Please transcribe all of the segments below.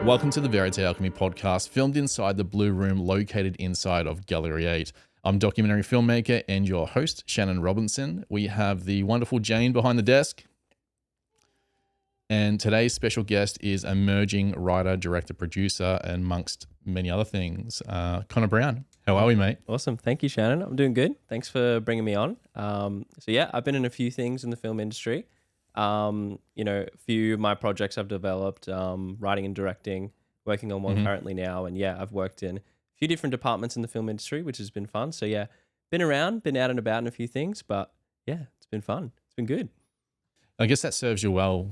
Welcome to the Verite Alchemy podcast, filmed inside the Blue Room located inside of Gallery 8. I'm documentary filmmaker and your host, Shannon Robinson. We have the wonderful Jane behind the desk. And today's special guest is emerging writer, director, producer, and amongst many other things, Conor Brown. How are we, mate? Awesome. Thank you, Shannon. I'm doing good. Thanks for bringing me on. I've been in a few things in the film industry. A few of my projects I've developed, writing and directing, working on one currently now. And I've worked in a few different departments in the film industry, which has been fun. So been around, been out and about in a few things, but it's been fun. It's been good. I guess that serves you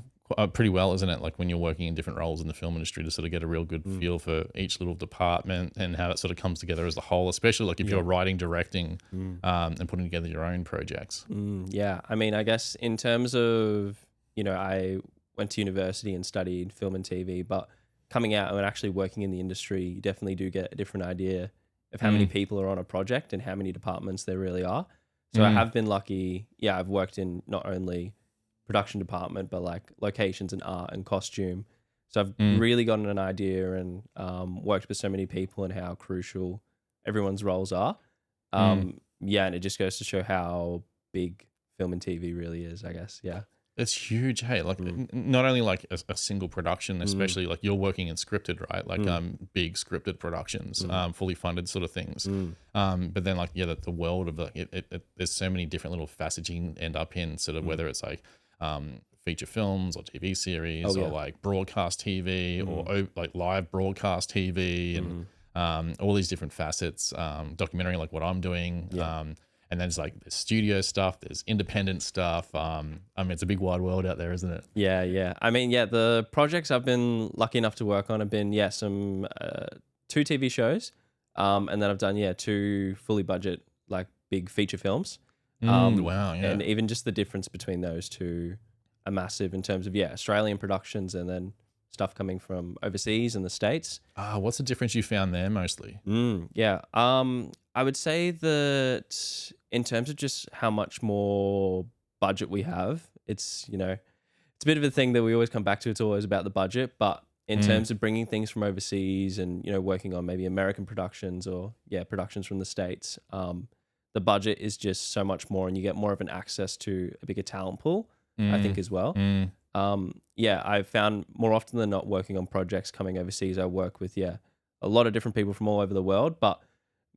pretty well, isn't it? Like when you're working in different roles in the film industry to sort of get a real good feel for each little department and how it sort of comes together as a whole, especially like if you're writing, directing, and putting together your own projects. I mean, I guess in terms of, I went to university and studied film and TV, but coming out and actually working in the industry, you definitely do get a different idea of how many people are on a project and how many departments there really are. So I have been lucky. I've worked in not only production department, but like locations and art and costume. So I've really gotten an idea and worked with so many people and how crucial everyone's roles are. And it just goes to show how big film and TV really is, I guess. Yeah. It's huge. Hey, like not only like a single production, especially like you're working in scripted, right? Like big scripted productions, fully funded sort of things. But then like, the world of there's so many different little facets you can end up in, sort of whether it's like feature films or TV series or like broadcast TV or like live broadcast TV and all these different facets, documentary like what I'm doing. And then it's like there's studio stuff, there's independent stuff. I mean, it's a big wide world out there, isn't it? Yeah. I mean, the projects I've been lucky enough to work on have been, some 2 TV shows. And then I've done, 2 fully budget, like big feature films. Wow, yeah. And even just the difference between those two are massive in terms of, Australian productions and then stuff coming from overseas and the States. What's the difference you found there mostly? I would say that in terms of just how much more budget we have, it's a bit of a thing that we always come back to. It's always about the budget, but in terms of bringing things from overseas and, working on maybe American productions or productions from the States, the budget is just so much more and you get more of an access to a bigger talent pool, I think as well. I've found more often than not working on projects coming overseas, I work with, a lot of different people from all over the world, but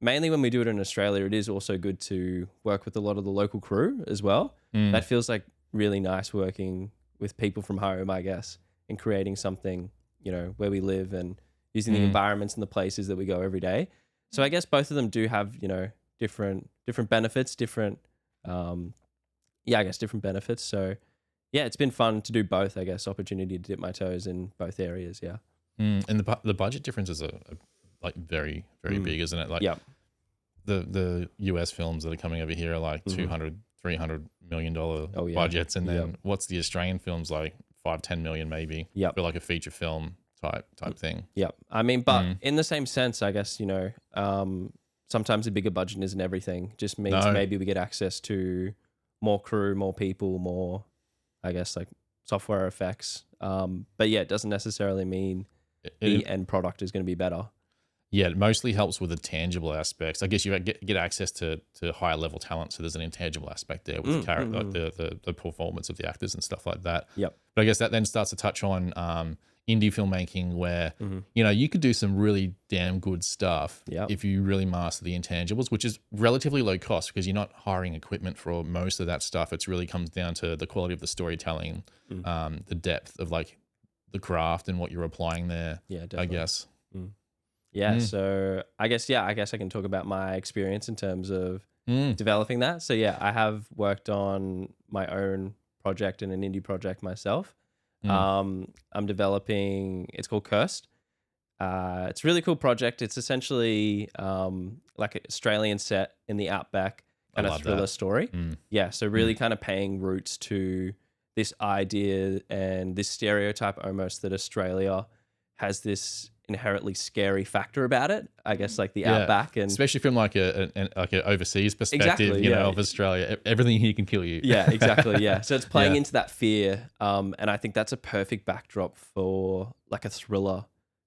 mainly when we do it in Australia, it is also good to work with a lot of the local crew as well. That feels like really nice working with people from home, I guess, and creating something, where we live and using the environments and the places that we go every day. So I guess both of them do have, different benefits, different benefits. So it's been fun to do both, I guess, opportunity to dip my toes in both areas. Yeah. And the budget differences are like very, very big, isn't it? Like the US films that are coming over here are like $200, $300 million budgets. And then what's the Australian films like $5-10 million maybe for like a feature film type thing. I mean, but in the same sense, I guess, sometimes a bigger budget isn't everything. Just means maybe we get access to more crew, more people, more, I guess, like software effects. But it doesn't necessarily mean the end product is going to be better. Yeah, it mostly helps with the tangible aspects. I guess you get access to higher level talent, so there's an intangible aspect there with the character, like the performance of the actors and stuff like that. But I guess that then starts to touch on indie filmmaking, where you could do some really damn good stuff if you really master the intangibles, which is relatively low cost because you're not hiring equipment for most of that stuff. It really comes down to the quality of the storytelling, the depth of like the craft and what you're applying there. I guess. So I guess I can talk about my experience in terms of developing that. So I have worked on my own project and an indie project myself. I'm developing, it's called Cursed. It's a really cool project. It's essentially like an Australian set in the outback kind of thriller story. So really kind of paying roots to this idea and this stereotype almost that Australia has this inherently scary factor about it. I guess like the outback, and especially from like a overseas perspective, Exactly, you yeah. know, of Australia, everything here can kill you. yeah, exactly, yeah. So it's playing Yeah. into that fear, and I think that's a perfect backdrop for like a thriller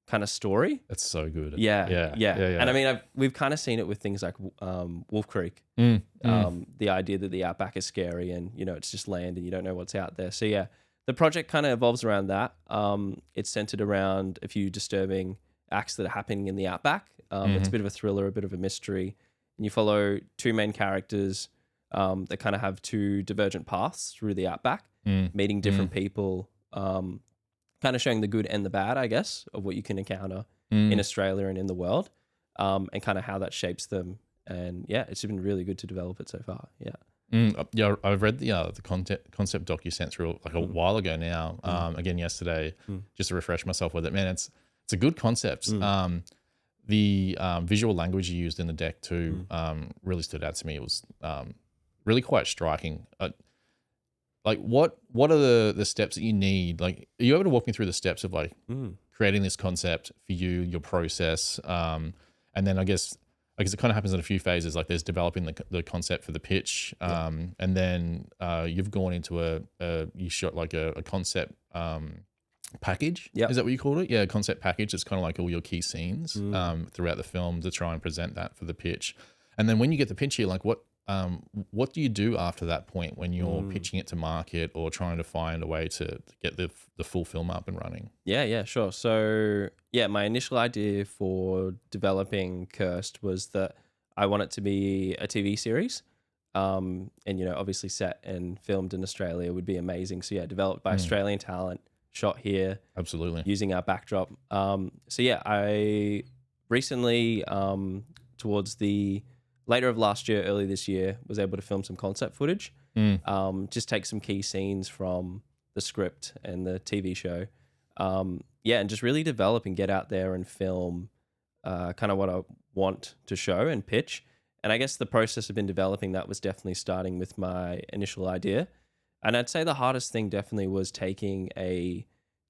kind of story. That's so good. Yeah. Yeah. And I mean, we've kind of seen it with things like Wolf Creek. The idea that the outback is scary and, you know, it's just land and you don't know what's out there. So yeah, the project kind of evolves around that. It's centered around a few disturbing acts that are happening in the outback. It's a bit of a thriller, a bit of a mystery. And you follow two main characters that kind of have two divergent paths through the outback, meeting different people, kind of showing the good and the bad, I guess, of what you can encounter in Australia and in the world, and kind of how that shapes them. And yeah, it's been really good to develop it so far. Yeah. Yeah, I read the concept doc you sent through like a while ago now. Again yesterday, just to refresh myself with it. Man, it's a good concept. The visual language you used in the deck too really stood out to me. It was really quite striking. Like what are the steps that you need? Like, are you able to walk me through the steps of like creating this concept for you, your process, and then I guess it kind of happens in a few phases. Like there's developing the concept for the pitch, and then you've gone into you shot like a concept package. Is that what you called it? Yeah, concept package. It's kind of like all your key scenes throughout the film to try and present that for the pitch. And then when you get the pitch here, like what do you do after that point when you're pitching it to market or trying to find a way to get the full film up and running? Yeah, sure. So yeah, my initial idea for developing Cursed was that I want it to be a TV series. And you know, obviously set and filmed in Australia would be amazing. So yeah, developed by Australian talent, shot here. Absolutely. Using our backdrop. So yeah, I recently, towards the later of last year, early this year, was able to film some concept footage. Just take some key scenes from the script and the TV show. And just really develop and get out there and film kind of what I want to show and pitch. And I guess the process of developing that was definitely starting with my initial idea. And I'd say the hardest thing definitely was taking a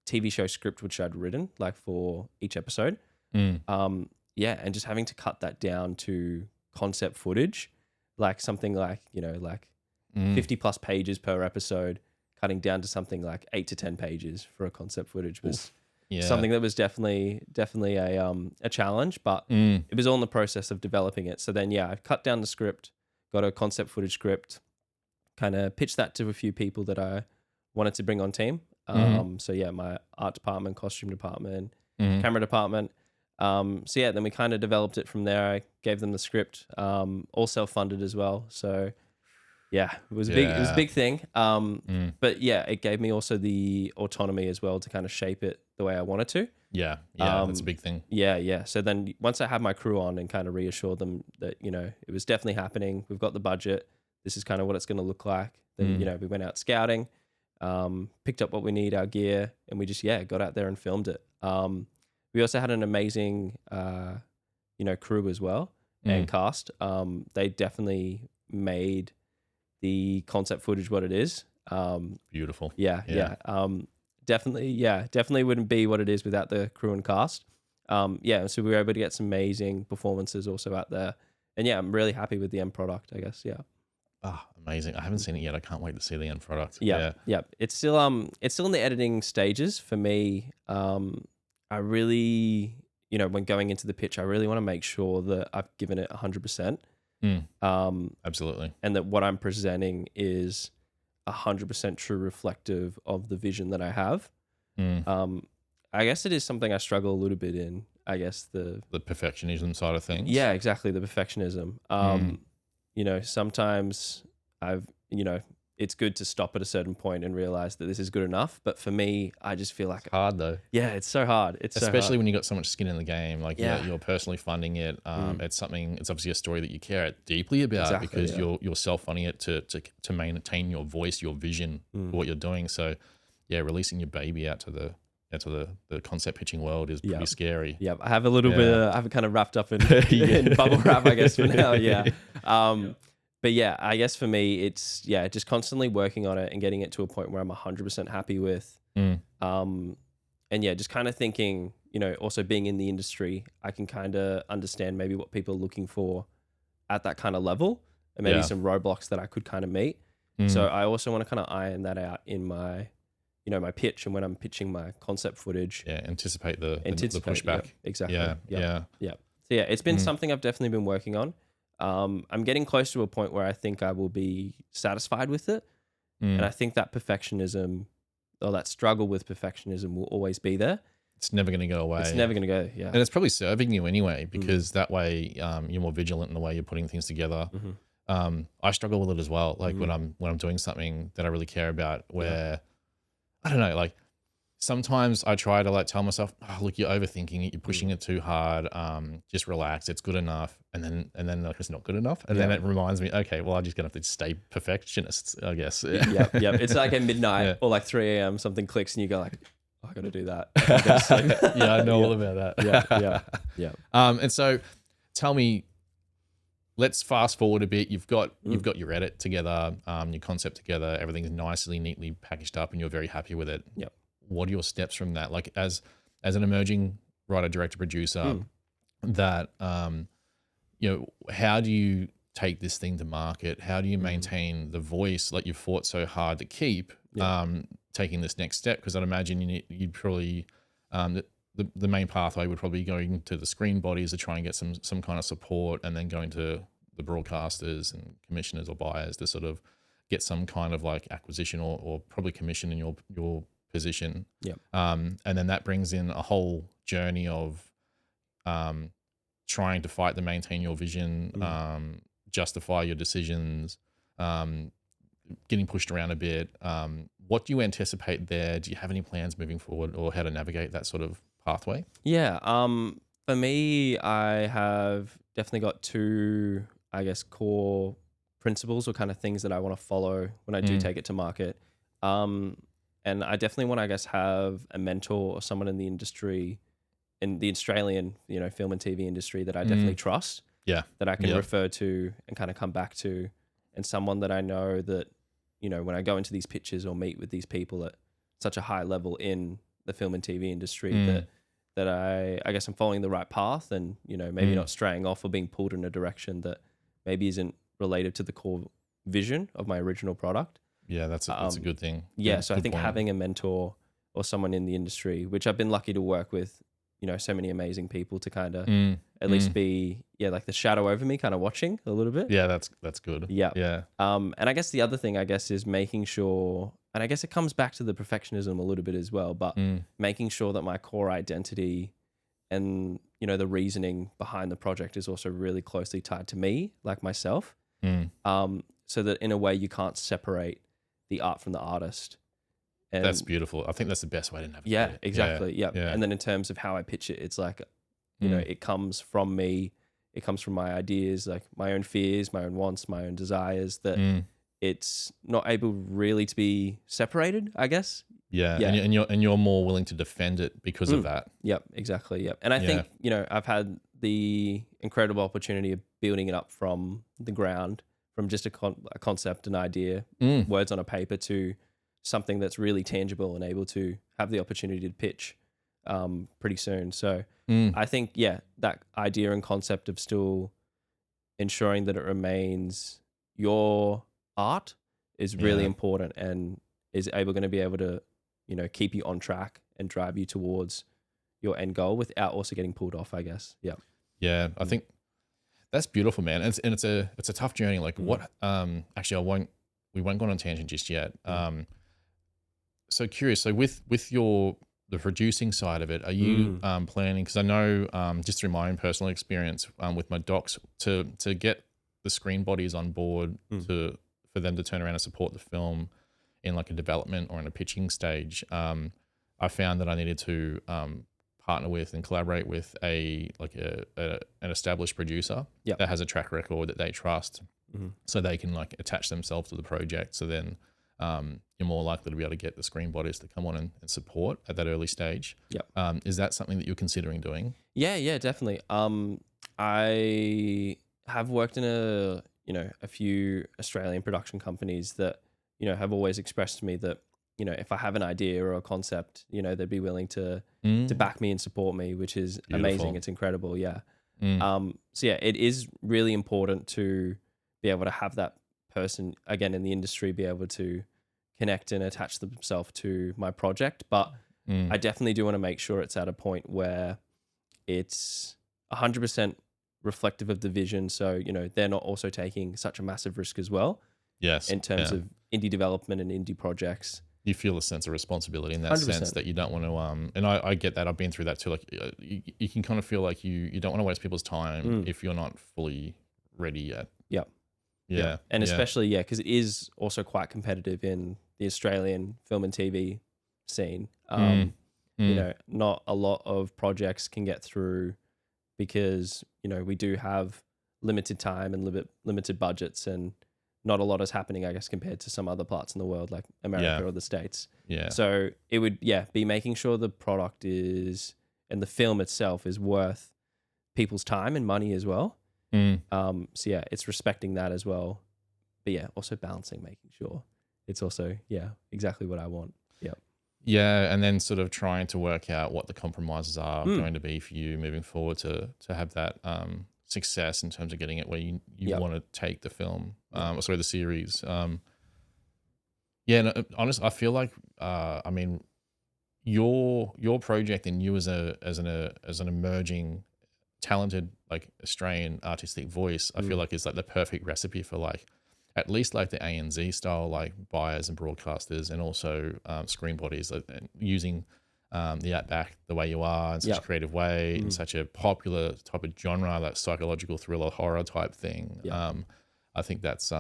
TV show script which I'd written like for each episode. And just having to cut that down to concept footage, like something like, you know, like 50 plus pages per episode, cutting down to something like 8 to 10 pages for a concept footage was something that was definitely a challenge, but it was all in the process of developing it. So then, I cut down the script, got a concept footage script, kind of pitched that to a few people that I wanted to bring on team. So yeah, my art department, costume department, camera department. Then we kind of developed it from there. I gave them the script, all self-funded as well. So yeah, it was a big thing. But yeah, it gave me also the autonomy as well to kind of shape it the way I wanted to. Yeah, that's a big thing. Yeah. So then once I had my crew on and kind of reassured them that, you know, it was definitely happening. We've got the budget. This is kind of what it's going to look like. Then, you know, we went out scouting, picked up what we need, our gear, and we just, got out there and filmed it. We also had an amazing, crew as well and cast. They definitely made the concept footage what it is. Beautiful. Yeah. Definitely wouldn't be what it is without the crew and cast. So we were able to get some amazing performances also out there. And yeah, I'm really happy with the end product, I guess. Yeah. Oh, amazing. I haven't seen it yet. I can't wait to see the end product. Yeah. It's still in the editing stages for me. I really, you know, when going into the pitch, I really want to make sure that I've given it 100%. Absolutely. And that what I'm presenting is 100% true reflective of the vision that I have. I guess it is something I struggle a little bit in, I guess the perfectionism side of things. Yeah, exactly. The perfectionism. You know, sometimes it's good to stop at a certain point and realize that this is good enough. But for me, I just feel like it's hard though. Yeah, it's so hard. Especially when you got so much skin in the game. Like you're personally funding it. It's obviously a story that you care deeply about because you're self-funding it to maintain your voice, your vision for what you're doing. So yeah, releasing your baby out to the concept pitching world is pretty scary. Yeah, I have a little bit. I have it kind of wrapped up in, in bubble wrap, I guess, for now. Yeah. But yeah, I guess for me, it's just constantly working on it and getting it to a point where I'm 100% happy with. And just kind of thinking, also being in the industry, I can kind of understand maybe what people are looking for at that kind of level, and maybe some roadblocks that I could kind of meet. So I also want to kind of iron that out in my, my pitch, and when I'm pitching my concept footage. Yeah, anticipate the pushback. Yep, exactly. Yeah. So yeah, it's been something I've definitely been working on. I'm getting close to a point where I think I will be satisfied with it. And I think that perfectionism, or that struggle with perfectionism, will always be there. It's never going to go away. It's never going to go, yeah. And it's probably serving you anyway, because that way you're more vigilant in the way you're putting things together. I struggle with it as well. Like when I'm doing something that I really care about, where I don't know, like sometimes I try to like tell myself, oh, look, you're overthinking it, you're pushing it too hard. Just relax, it's good enough. And then like, it's not good enough. And then it reminds me, okay, well, I'm just gonna have to stay perfectionists, I guess. Yeah. It's like at midnight or like 3 a.m. something clicks and you go like, oh, I got to do that. I gotta sleep. Yeah, I know all about that. Yeah. And so tell me, let's fast forward a bit. You've got your edit together, your concept together, everything's nicely, neatly packaged up, and you're very happy with it. Yep. What are your steps from that? Like as an emerging writer, director, producer, that how do you take this thing to market? How do you maintain the voice like you've fought so hard to keep? Taking this next step, because I'd imagine you'd probably the main pathway would probably be going to the screen bodies to try and get some kind of support, and then going to the broadcasters and commissioners or buyers to sort of get some kind of like acquisition or probably commission in your position. And then that brings in a whole journey of trying to fight to maintain your vision, justify your decisions, getting pushed around a bit. What do you anticipate there? Do you have any plans moving forward, or how to navigate that sort of pathway? Yeah. For me, I have definitely got 2, I guess, core principles or kind of things that I want to follow when I do take it to market. And I definitely want to, I guess, have a mentor or someone in the industry, in the Australian, film and TV industry, that I definitely trust. Yeah. That I can refer to and kind of come back to, and someone that I know that, when I go into these pitches or meet with these people at such a high level in the film and TV industry, that I guess I'm following the right path, and, maybe not straying off or being pulled in a direction that maybe isn't related to the core vision of my original product. Yeah, that's a good thing. Yeah, so I think having a mentor or someone in the industry, which I've been lucky to work with, so many amazing people to kind of at least be, like the shadow over me, kind of watching a little bit. Yeah, that's good. Yeah. And I guess the other thing, is making sure, and I guess it comes back to the perfectionism a little bit as well, but making sure that my core identity and, the reasoning behind the project is also really closely tied to me, like myself. So that in a way you can't separate the art from the artist. And that's beautiful. I think that's the best way to navigate it. Yeah, exactly. Yeah. And then in terms of how I pitch it, it's like, it comes from me. It comes from my ideas, like my own fears, my own wants, my own desires, that it's not able really to be separated, I guess. Yeah. And you're more willing to defend it because of that. Yep, exactly. Yep. And I think, I've had the incredible opportunity of building it up from the ground, from just a concept, an idea, words on a paper, to something that's really tangible and able to have the opportunity to pitch pretty soon. So I think, that idea and concept of still ensuring that it remains your art is really important, and is going to be able to, keep you on track and drive you towards your end goal without also getting pulled off, I guess. Yeah. Yeah. I think that's beautiful, man. And it's a tough journey. Like what, actually we won't go on a tangent just yet. So curious. So with the producing side of it, are you planning? Because I know just through my own personal experience with my docs, to get the screen bodies on board for them to turn around and support the film in like a development or in a pitching stage, I found that I needed to partner with and collaborate with an established producer that has a track record that they trust, so they can like attach themselves to the project. So then you're more likely to be able to get the screen bodies to come on and support at that early stage. Is that something that you're considering doing? Yeah, definitely. I have worked in a few Australian production companies that, have always expressed to me that, if I have an idea or a concept, they'd be willing to back me and support me, which is amazing. Beautiful. It's incredible. Yeah. So yeah, it is really important to be able to have that person again in the industry be able to connect and attach themselves to my project. But I definitely do want to make sure it's at a point where it's 100% reflective of the vision. So, they're not also taking such a massive risk as well. Yes. In terms of indie development and indie projects. You feel a sense of responsibility in that 100%. sense that you don't want to, and I get that. I've been through that too. Like you can kind of feel like you don't want to waste people's time if you're not fully ready yet. Yep. Yeah. And especially, because it is also quite competitive in the Australian film and TV scene. Not a lot of projects can get through because, we do have limited time and limited budgets, and not a lot is happening, I guess, compared to some other parts in the world like America or the States. Yeah. So it would, be making sure the product is, and the film itself is worth people's time and money as well. So yeah, it's respecting that as well. But yeah, also balancing, making sure it's also, exactly what I want. Yep. Yeah, and then sort of trying to work out what the compromises are going to be for you moving forward to have that success in terms of getting it where you want to take the film, or sorry, the series. Honestly, I feel like your project and you as an emerging talented like Australian artistic voice, I feel like is like the perfect recipe for like at least like the ANZ style like buyers and broadcasters, and also screen bodies, using the Outback the way you are in such a creative way, in such a popular type of genre, like psychological thriller horror type thing. I think that's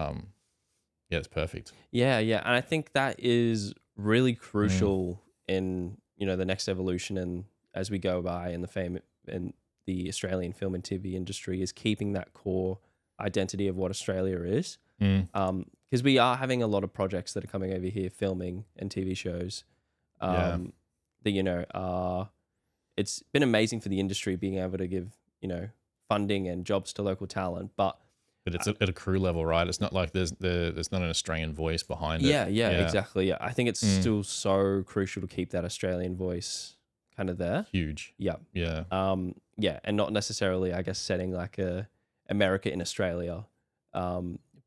it's perfect. Yeah, and I think that is really crucial in the next evolution, and as we go by in the Australian film and TV industry, is keeping that core identity of what Australia is. Because we are having a lot of projects that are coming over here, filming and TV shows. That it's been amazing for the industry being able to give funding and jobs to local talent, but it's at a crew level, right? It's not like there's not an Australian voice behind it. Yeah, exactly. Yeah, I think it's still so crucial to keep that Australian voice kind of there. Huge. Yeah. And not necessarily, I guess, setting like a America in Australia,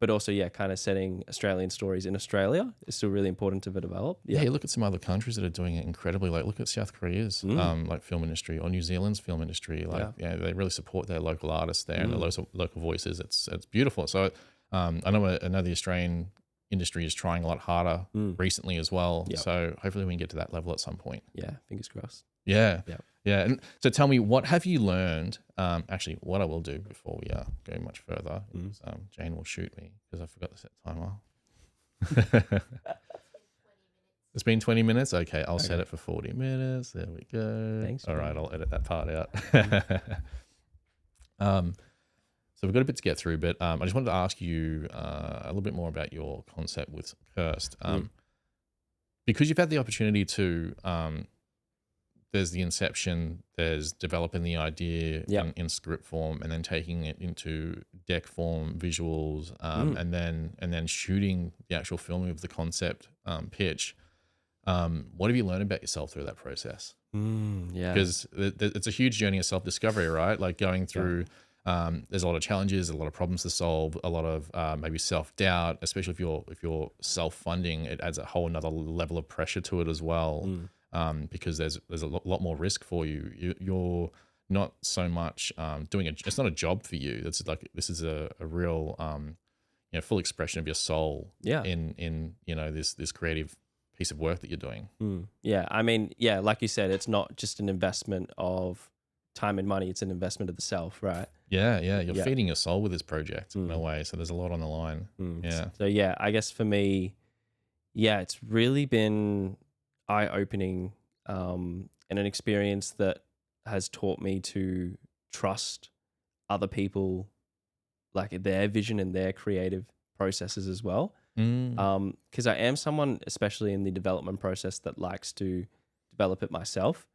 but also kind of setting Australian stories in Australia is still really important to develop. Yeah, you look at some other countries that are doing it incredibly. Like look at South Korea's like film industry, or New Zealand's film industry. Like they really support their local artists there and the local voices. It's beautiful. So I know the Australian industry is trying a lot harder recently as well. So hopefully we can get to that level at some point. Yeah, fingers crossed. Yeah. And so tell me, what have you learned? Actually, what I will do before we go much further is Jane will shoot me because I forgot to set timer. It's been 20 minutes. Okay, I'll set it for 40 minutes. There we go. Thanks. All right, I'll edit that part out. So we've got a bit to get through, but I just wanted to ask you a little bit more about your concept with Kirst. Because you've had the opportunity to there's the inception, there's developing the idea in script form, and then taking it into deck form, visuals, and then shooting the actual filming of the concept pitch. What have you learned about yourself through that process? Because it's a huge journey of self-discovery, right? Like going through, there's a lot of challenges, a lot of problems to solve, a lot of maybe self-doubt, especially if you're self-funding. It adds a whole another level of pressure to it as well. Because there's a lot more risk for you. You're not so much doing it. It's not a job for you. It's like this is a real full expression of your soul. In this creative piece of work that you're doing. I mean, like you said, it's not just an investment of time and money. It's an investment of the self, right? You're feeding your soul with this project in a way. So there's a lot on the line. So I guess for me, it's really been eye-opening and an experience that has taught me to trust other people, like their vision and their creative processes as well. Because I am someone, especially in the development process, that likes to develop it myself.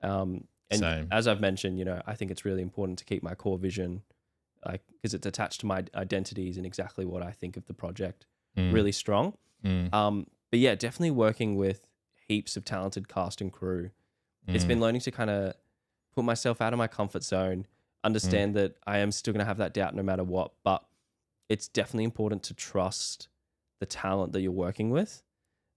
And Same. As I've mentioned, I think it's really important to keep my core vision, like because it's attached to my identities and exactly what I think of the project, really strong. but yeah, definitely working with heaps of talented cast and crew. It's been learning to kind of put myself out of my comfort zone, understand that I am still going to have that doubt no matter what, but it's definitely important to trust the talent that you're working with,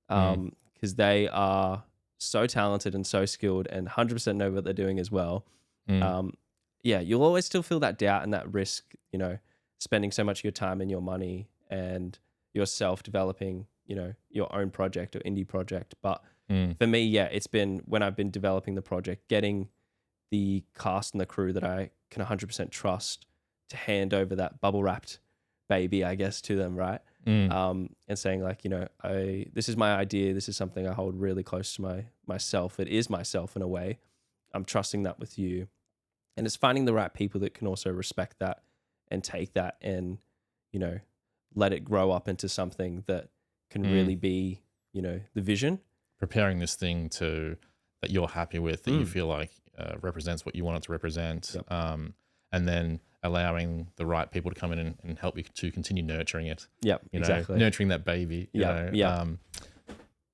because they are so talented and so skilled and 100% know what they're doing as well. Yeah, you'll always still feel that doubt and that risk, you know, spending so much of your time and your money and yourself developing, you know, your own project or indie project. But for me, yeah, it's been when I've been developing the project, getting the cast and the crew that I can 100% trust to hand over that bubble wrapped baby, I guess, to them, right? And saying like, you know, this is my idea. This is something I hold really close to myself. It is myself in a way. I'm trusting that with you. And it's finding the right people that can also respect that and take that and, you know, let it grow up into something that can really be, you know, the vision. Preparing this thing that you're happy with, that you feel like represents what you want it to represent. And then allowing the right people to come in and help you to continue nurturing it. Yep, you know, exactly. Nurturing that baby. Yeah,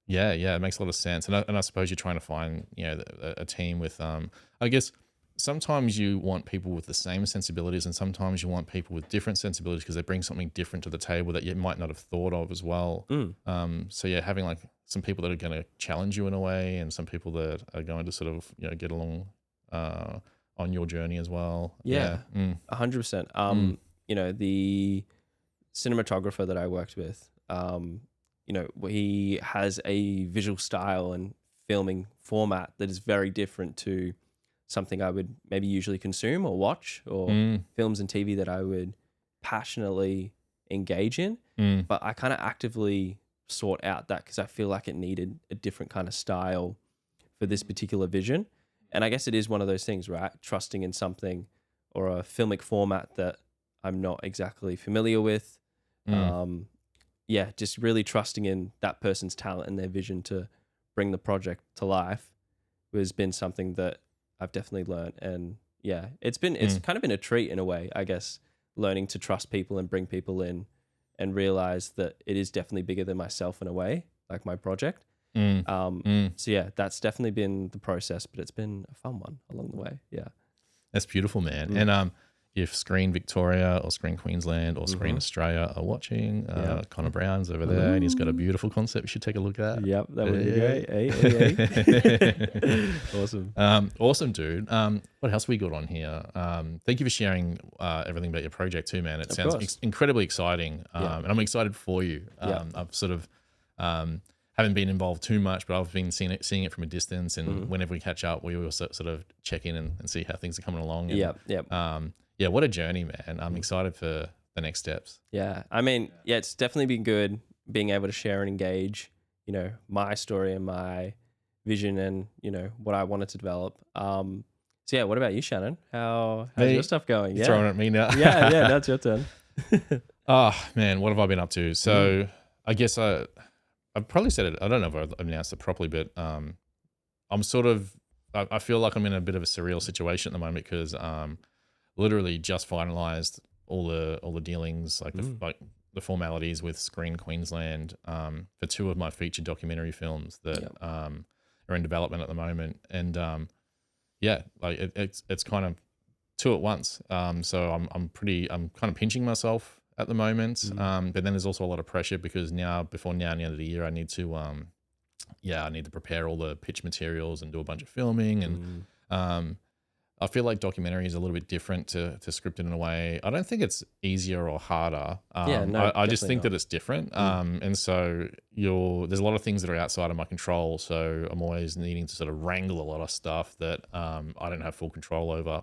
it makes a lot of sense. And I suppose you're trying to find, you know, a team with, I guess, sometimes you want people with the same sensibilities and sometimes you want people with different sensibilities because they bring something different to the table that you might not have thought of as well. So yeah, having like some people that are going to challenge you in a way and some people that are going to sort of, you know, get along on your journey as well. 100%. You know, the cinematographer that I worked with, you know, he has a visual style and filming format that is very different to something I would maybe usually consume or watch, or films and TV that I would passionately engage in. But I kind of actively sought out that because I feel like it needed a different kind of style for this particular vision. And I guess it is one of those things, right? Trusting in something or a filmic format that I'm not exactly familiar with. Just really trusting in that person's talent and their vision to bring the project to life has been something that I've definitely learned. And yeah, it's kind of been a treat in a way, I guess, learning to trust people and bring people in and realize that it is definitely bigger than myself in a way, like my project. So yeah, that's definitely been the process, but it's been a fun one along the way. Yeah. That's beautiful, man. And if Screen Victoria or Screen Queensland or Screen Australia are watching, Conor Brown's over there and he's got a beautiful concept you should take a look at. Yep, that would be great. Awesome. Awesome, dude. What else we got on here? Thank you for sharing everything about your project too, man. It sounds incredibly exciting, and I'm excited for you. I've sort of haven't been involved too much, but I've been seeing it from a distance, and whenever we catch up, we will sort of check in and see how things are coming along. And, yeah, what a journey, man. I'm excited for the next steps. Yeah, I mean, yeah, it's definitely been good being able to share and engage, you know, my story and my vision and, you know, what I wanted to develop. So yeah, what about you, Shannon? How's your stuff going? You're throwing at me now. yeah, that's your turn. Oh man, what have I been up to? So I guess I've probably said it. I don't know if I've announced it properly, but I'm sort of, I feel like I'm in a bit of a surreal situation at the moment because literally just finalized all the dealings, like the formalities with Screen Queensland for 2 of my feature documentary films that are in development at the moment, and like it's kind of 2 at once. So I'm kind of pinching myself at the moment, but then there's also a lot of pressure because before the end of the year, I need to prepare all the pitch materials and do a bunch of filming, and I feel like documentary is a little bit different to scripted in a way. I don't think it's easier or harder. I just think that it's different. And so there's a lot of things that are outside of my control. So I'm always needing to sort of wrangle a lot of stuff that I don't have full control over.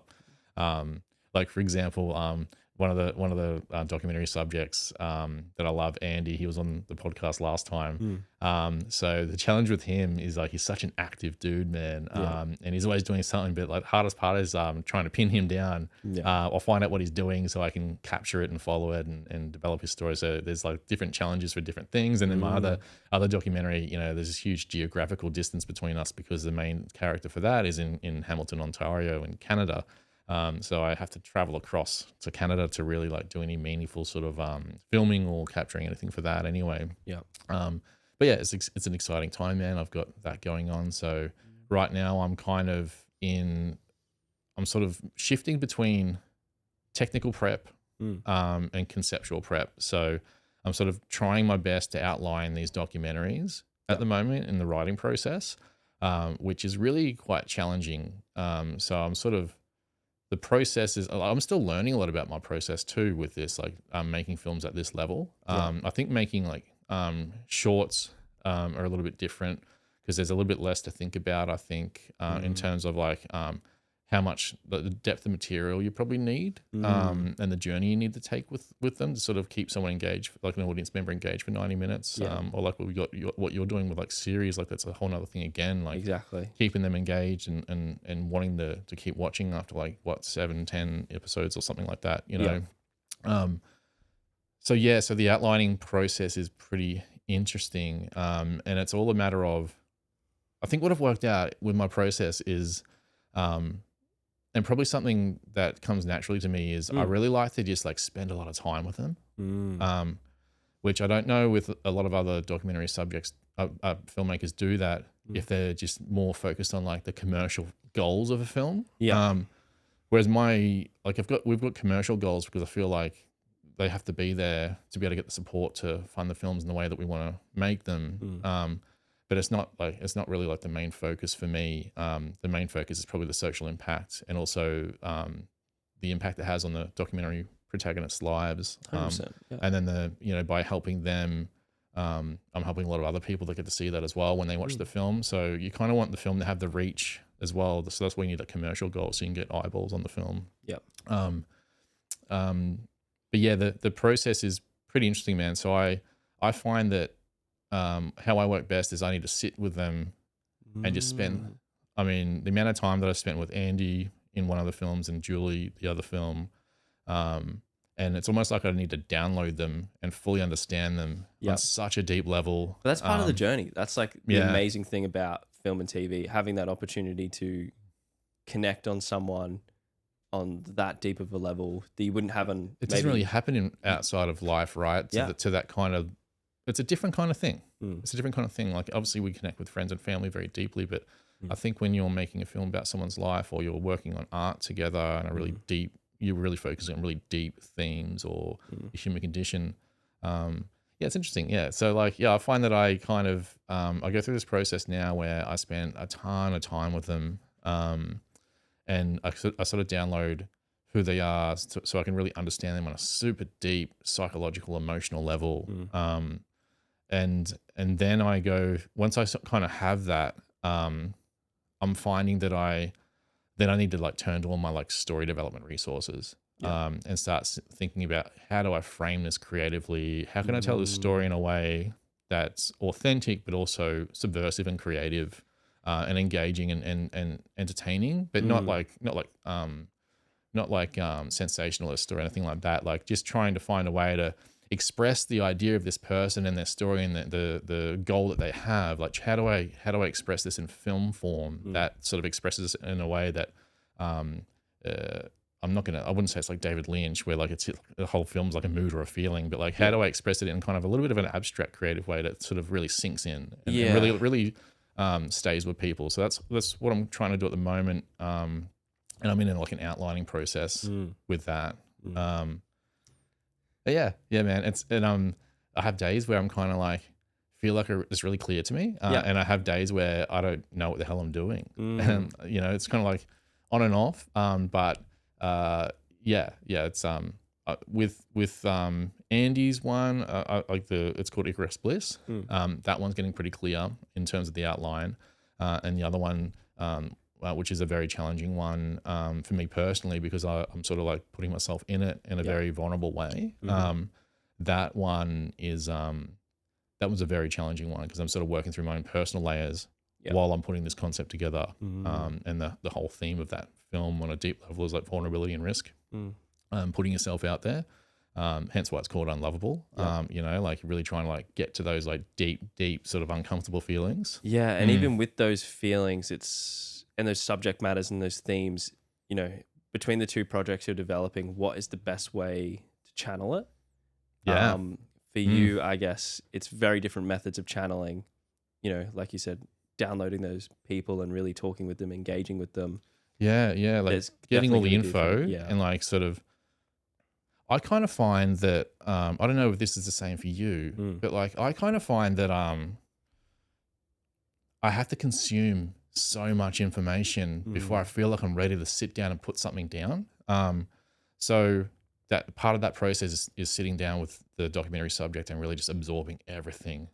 Like for example, one of the documentary subjects that I love, Andy, he was on the podcast last time. So the challenge with him is like he's such an active dude, man, and he's always doing something. But like hardest part is trying to pin him down. I'll find out what he's doing so I can capture it and follow it and develop his story. So there's like different challenges for different things. And then my other documentary, you know, there's this huge geographical distance between us because the main character for that is in Hamilton, Ontario, in Canada. So I have to travel across to Canada to really like do any meaningful sort of filming or capturing anything for that anyway. but yeah, it's an exciting time, man. I've got that going on. So right now I'm sort of shifting between technical prep and conceptual prep. So I'm sort of trying my best to outline these documentaries at the moment in the writing process, which is really quite challenging. So I'm sort of, the process is, I'm still learning a lot about my process too with this, like making films at this level. I think making like shorts are a little bit different because there's a little bit less to think about, I think, in terms of like how much the depth of material you probably need and the journey you need to take with them to sort of keep someone engaged, like an audience member engaged for 90 minutes. Or like what you're doing with like series, like that's a whole nother thing again, like Exactly. keeping them engaged and wanting to keep watching after like 7-10 episodes or something like that, you know? So the outlining process is pretty interesting. And it's all a matter of, I think what I've worked out with my process is, and probably something that comes naturally to me is I really like to just like spend a lot of time with them, which I don't know with a lot of other documentary subjects, filmmakers do that if they're just more focused on like the commercial goals of a film. Whereas we've got commercial goals because I feel like they have to be there to be able to get the support to fund the films in the way that we want to make them. But it's not really like the main focus for me. The main focus is probably the social impact and also the impact it has on the documentary protagonists' lives. 100%, And then by helping them, I'm helping a lot of other people that get to see that as well when they watch the film. So you kind of want the film to have the reach as well. So that's why you need a commercial goal so you can get eyeballs on the film. But yeah, the process is pretty interesting, man. So I find that how I work best is I need to sit with them and just spend, I mean, the amount of time that I spent with Andy in one of the films and Julie, the other film, and it's almost like I need to download them and fully understand them on such a deep level. But that's part of the journey. That's like the amazing thing about film and TV, having that opportunity to connect on someone on that deep of a level that you wouldn't have on. It doesn't really happen outside of life, right? To that kind of, it's a different kind of thing. It's a different kind of thing. Like obviously we connect with friends and family very deeply, but I think when you're making a film about someone's life or you're working on art together and a really deep, you're really focusing on really deep themes or the human condition. It's interesting. Yeah. So like, I find that I kind of, I go through this process now where I spend a ton of time with them. And I sort of download who they are so I can really understand them on a super deep psychological, emotional level. And then I go, once I kind of have that, I'm finding that I need to like turn to all my like story development resources and start thinking about how do I frame this creatively? How can I tell this story in a way that's authentic, but also subversive and creative and engaging and entertaining, but not like sensationalist or anything like that. Like just trying to find a way to express the idea of this person and their story and the goal that they have. Like how do I express this in film form that sort of expresses it in a way that I wouldn't say it's like David Lynch where like it's the whole film's like a mood or a feeling, but like how do I express it in kind of a little bit of an abstract creative way that sort of really sinks in and really stays with people. So that's what I'm trying to do at the moment. And I'm in like an outlining process with that. But yeah, man. I have days where I'm kind of like feel like it's really clear to me, and I have days where I don't know what the hell I'm doing. And it's kind of like on and off. But it's with Andy's one, it's called Icarus Bliss. That one's getting pretty clear in terms of the outline, and the other one, which is a very challenging one for me personally because I'm sort of like putting myself in it in a very vulnerable way. That one is that was a very challenging one because I'm sort of working through my own personal layers while I'm putting this concept together. And the whole theme of that film on a deep level is like vulnerability and risk, putting yourself out there. Hence why it's called Unlovable. Like really trying to like get to those like deep sort of uncomfortable feelings. Yeah. And even with those feelings, and those subject matters and those themes, between the two projects you're developing, what is the best way to channel it? for you, I guess it's very different methods of channeling, you know, like you said, downloading those people and really talking with them, engaging with them. Yeah, like There's getting all the definitely gonna be info and like sort of, I kind of find that, I don't know if this is the same for you, but like I kind of find that I have to consume so much information before I feel like I'm ready to sit down and put something down. So that part of that process is sitting down with the documentary subject and really just absorbing everything.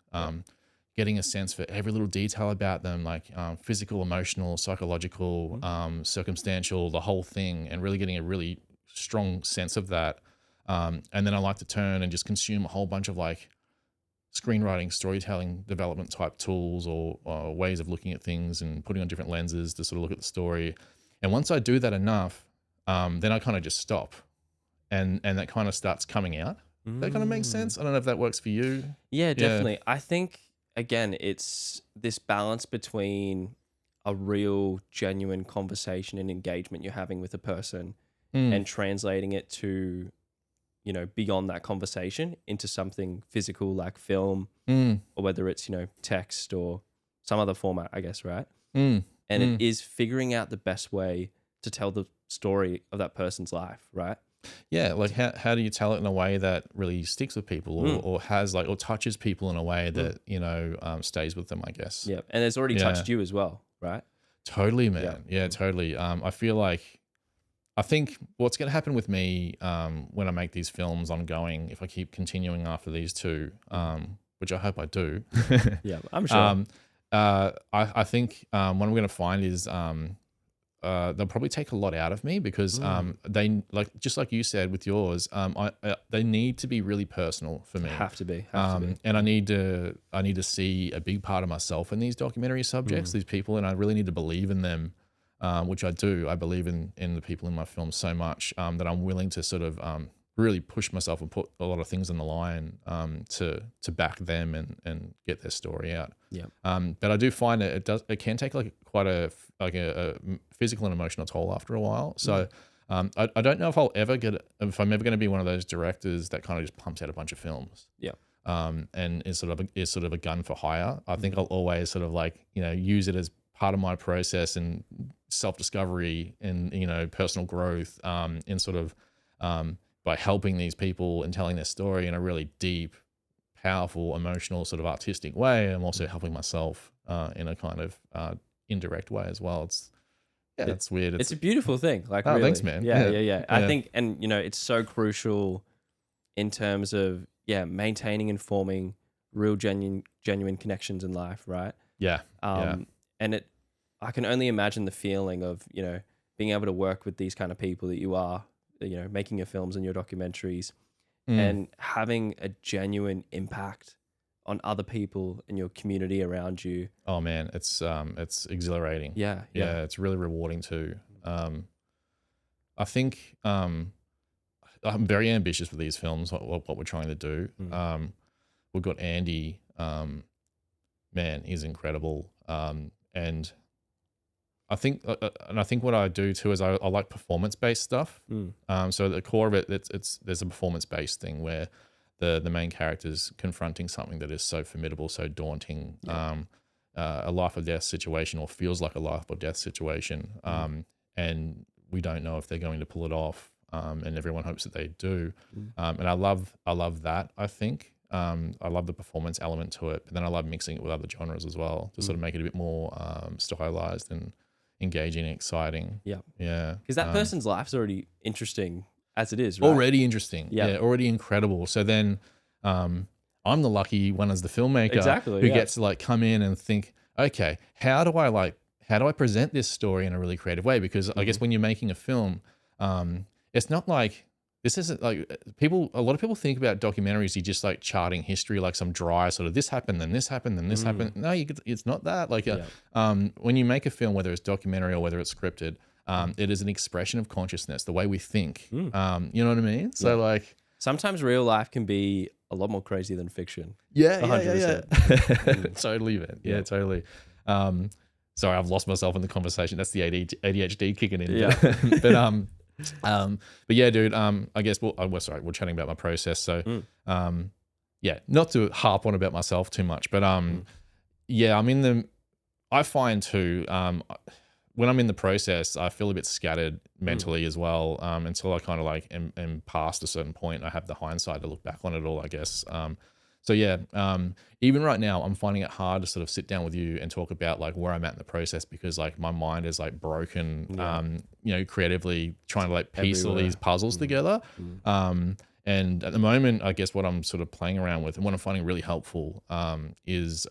Getting a sense for every little detail about them, like physical, emotional, psychological, circumstantial, the whole thing, and really getting a really strong sense of that. And then I like to turn and just consume a whole bunch of like screenwriting, storytelling, development type tools or ways of looking at things and putting on different lenses to sort of look at the story. And once I do that enough, then I kind of just stop and that kind of starts coming out. That kind of makes sense. I don't know if that works for you. Yeah, definitely. I think, again, it's this balance between a real, genuine conversation and engagement you're having with a person and translating it to, you know, beyond that conversation into something physical like film or whether it's, you know, text or some other format, I guess, right? And it is figuring out the best way to tell the story of that person's life, right? Yeah, like how do you tell it in a way that really sticks with people or has like, or touches people in a way that, you know, stays with them, I guess. Yeah. And it's already touched you as well, right? Totally, man. Yeah, totally. I feel like, I think what's going to happen with me when I make these films ongoing, if I keep continuing after these two, which I hope I do. Yeah, I'm sure. I think what I'm going to find is they'll probably take a lot out of me because they, like, just like you said with yours, they need to be really personal for me. Have to be. And I need to see a big part of myself in these documentary subjects, these people, and I really need to believe in them. Which I do. I believe in the people in my film so much that I'm willing to sort of really push myself and put a lot of things on the line to back them and get their story out. Yeah. But I do find it can take like quite a physical and emotional toll after a while. So I don't know if I'm ever going to be one of those directors that kind of just pumps out a bunch of films. Yeah. And is sort of a gun for hire. I think I'll always sort of like, you know, use it as part of my process and self-discovery and, you know, personal growth in sort of by helping these people and telling their story in a really deep, powerful, emotional, sort of artistic way. I'm also helping myself in a kind of indirect way as well. It's weird. It's a beautiful thing. Like, oh, really. Thanks, man. Yeah. I think, and you know, it's so crucial in terms of maintaining and forming real, genuine connections in life, right? Yeah. And I can only imagine the feeling of, you know, being able to work with these kind of people that you are, you know, making your films and your documentaries and having a genuine impact on other people in your community around you. Oh man, it's exhilarating. Yeah. It's really rewarding too. I think I'm very ambitious with these films, what we're trying to do. We've got Andy, man, he's incredible. And I think what I do too is I like performance-based stuff. So the core of it, there's a performance-based thing where the main character's confronting something that is so formidable, so daunting, a life or death situation, or feels like a life or death situation, and we don't know if they're going to pull it off, and everyone hopes that they do. And I love that. I think I love the performance element to it, but then I love mixing it with other genres as well to sort of make it a bit more stylized and engaging and exciting. Yeah. Because that person's life's already interesting as it is, right? Already interesting. Yeah, already incredible. So then I'm the lucky one as the filmmaker who gets to like come in and think, okay, how do I present this story in a really creative way? Because I guess when you're making a film, it's not like, this isn't like a lot of people think about documentaries, you're just like charting history, like some dry sort of this happened, then this happened, then this happened. No, it's not that. Like when you make a film, whether it's documentary or whether it's scripted, it is an expression of consciousness, the way we think. You know what I mean? So like sometimes real life can be a lot more crazy than fiction. Yeah. Totally, man. Yeah, totally. Sorry, I've lost myself in the conversation. That's the ADHD kicking in. Yeah. But yeah, dude, I guess we're chatting about my process. So, yeah, not to harp on about myself too much, but yeah, I find too, when I'm in the process, I feel a bit scattered mentally as well, until I kind of like am past a certain point. I have the hindsight to look back on it all, I guess. So yeah, even right now, I'm finding it hard to sort of sit down with you and talk about like where I'm at in the process, because like my mind is like broken, you know, creatively trying to like piece all these puzzles together. And at the moment, I guess what I'm sort of playing around with and what I'm finding really helpful is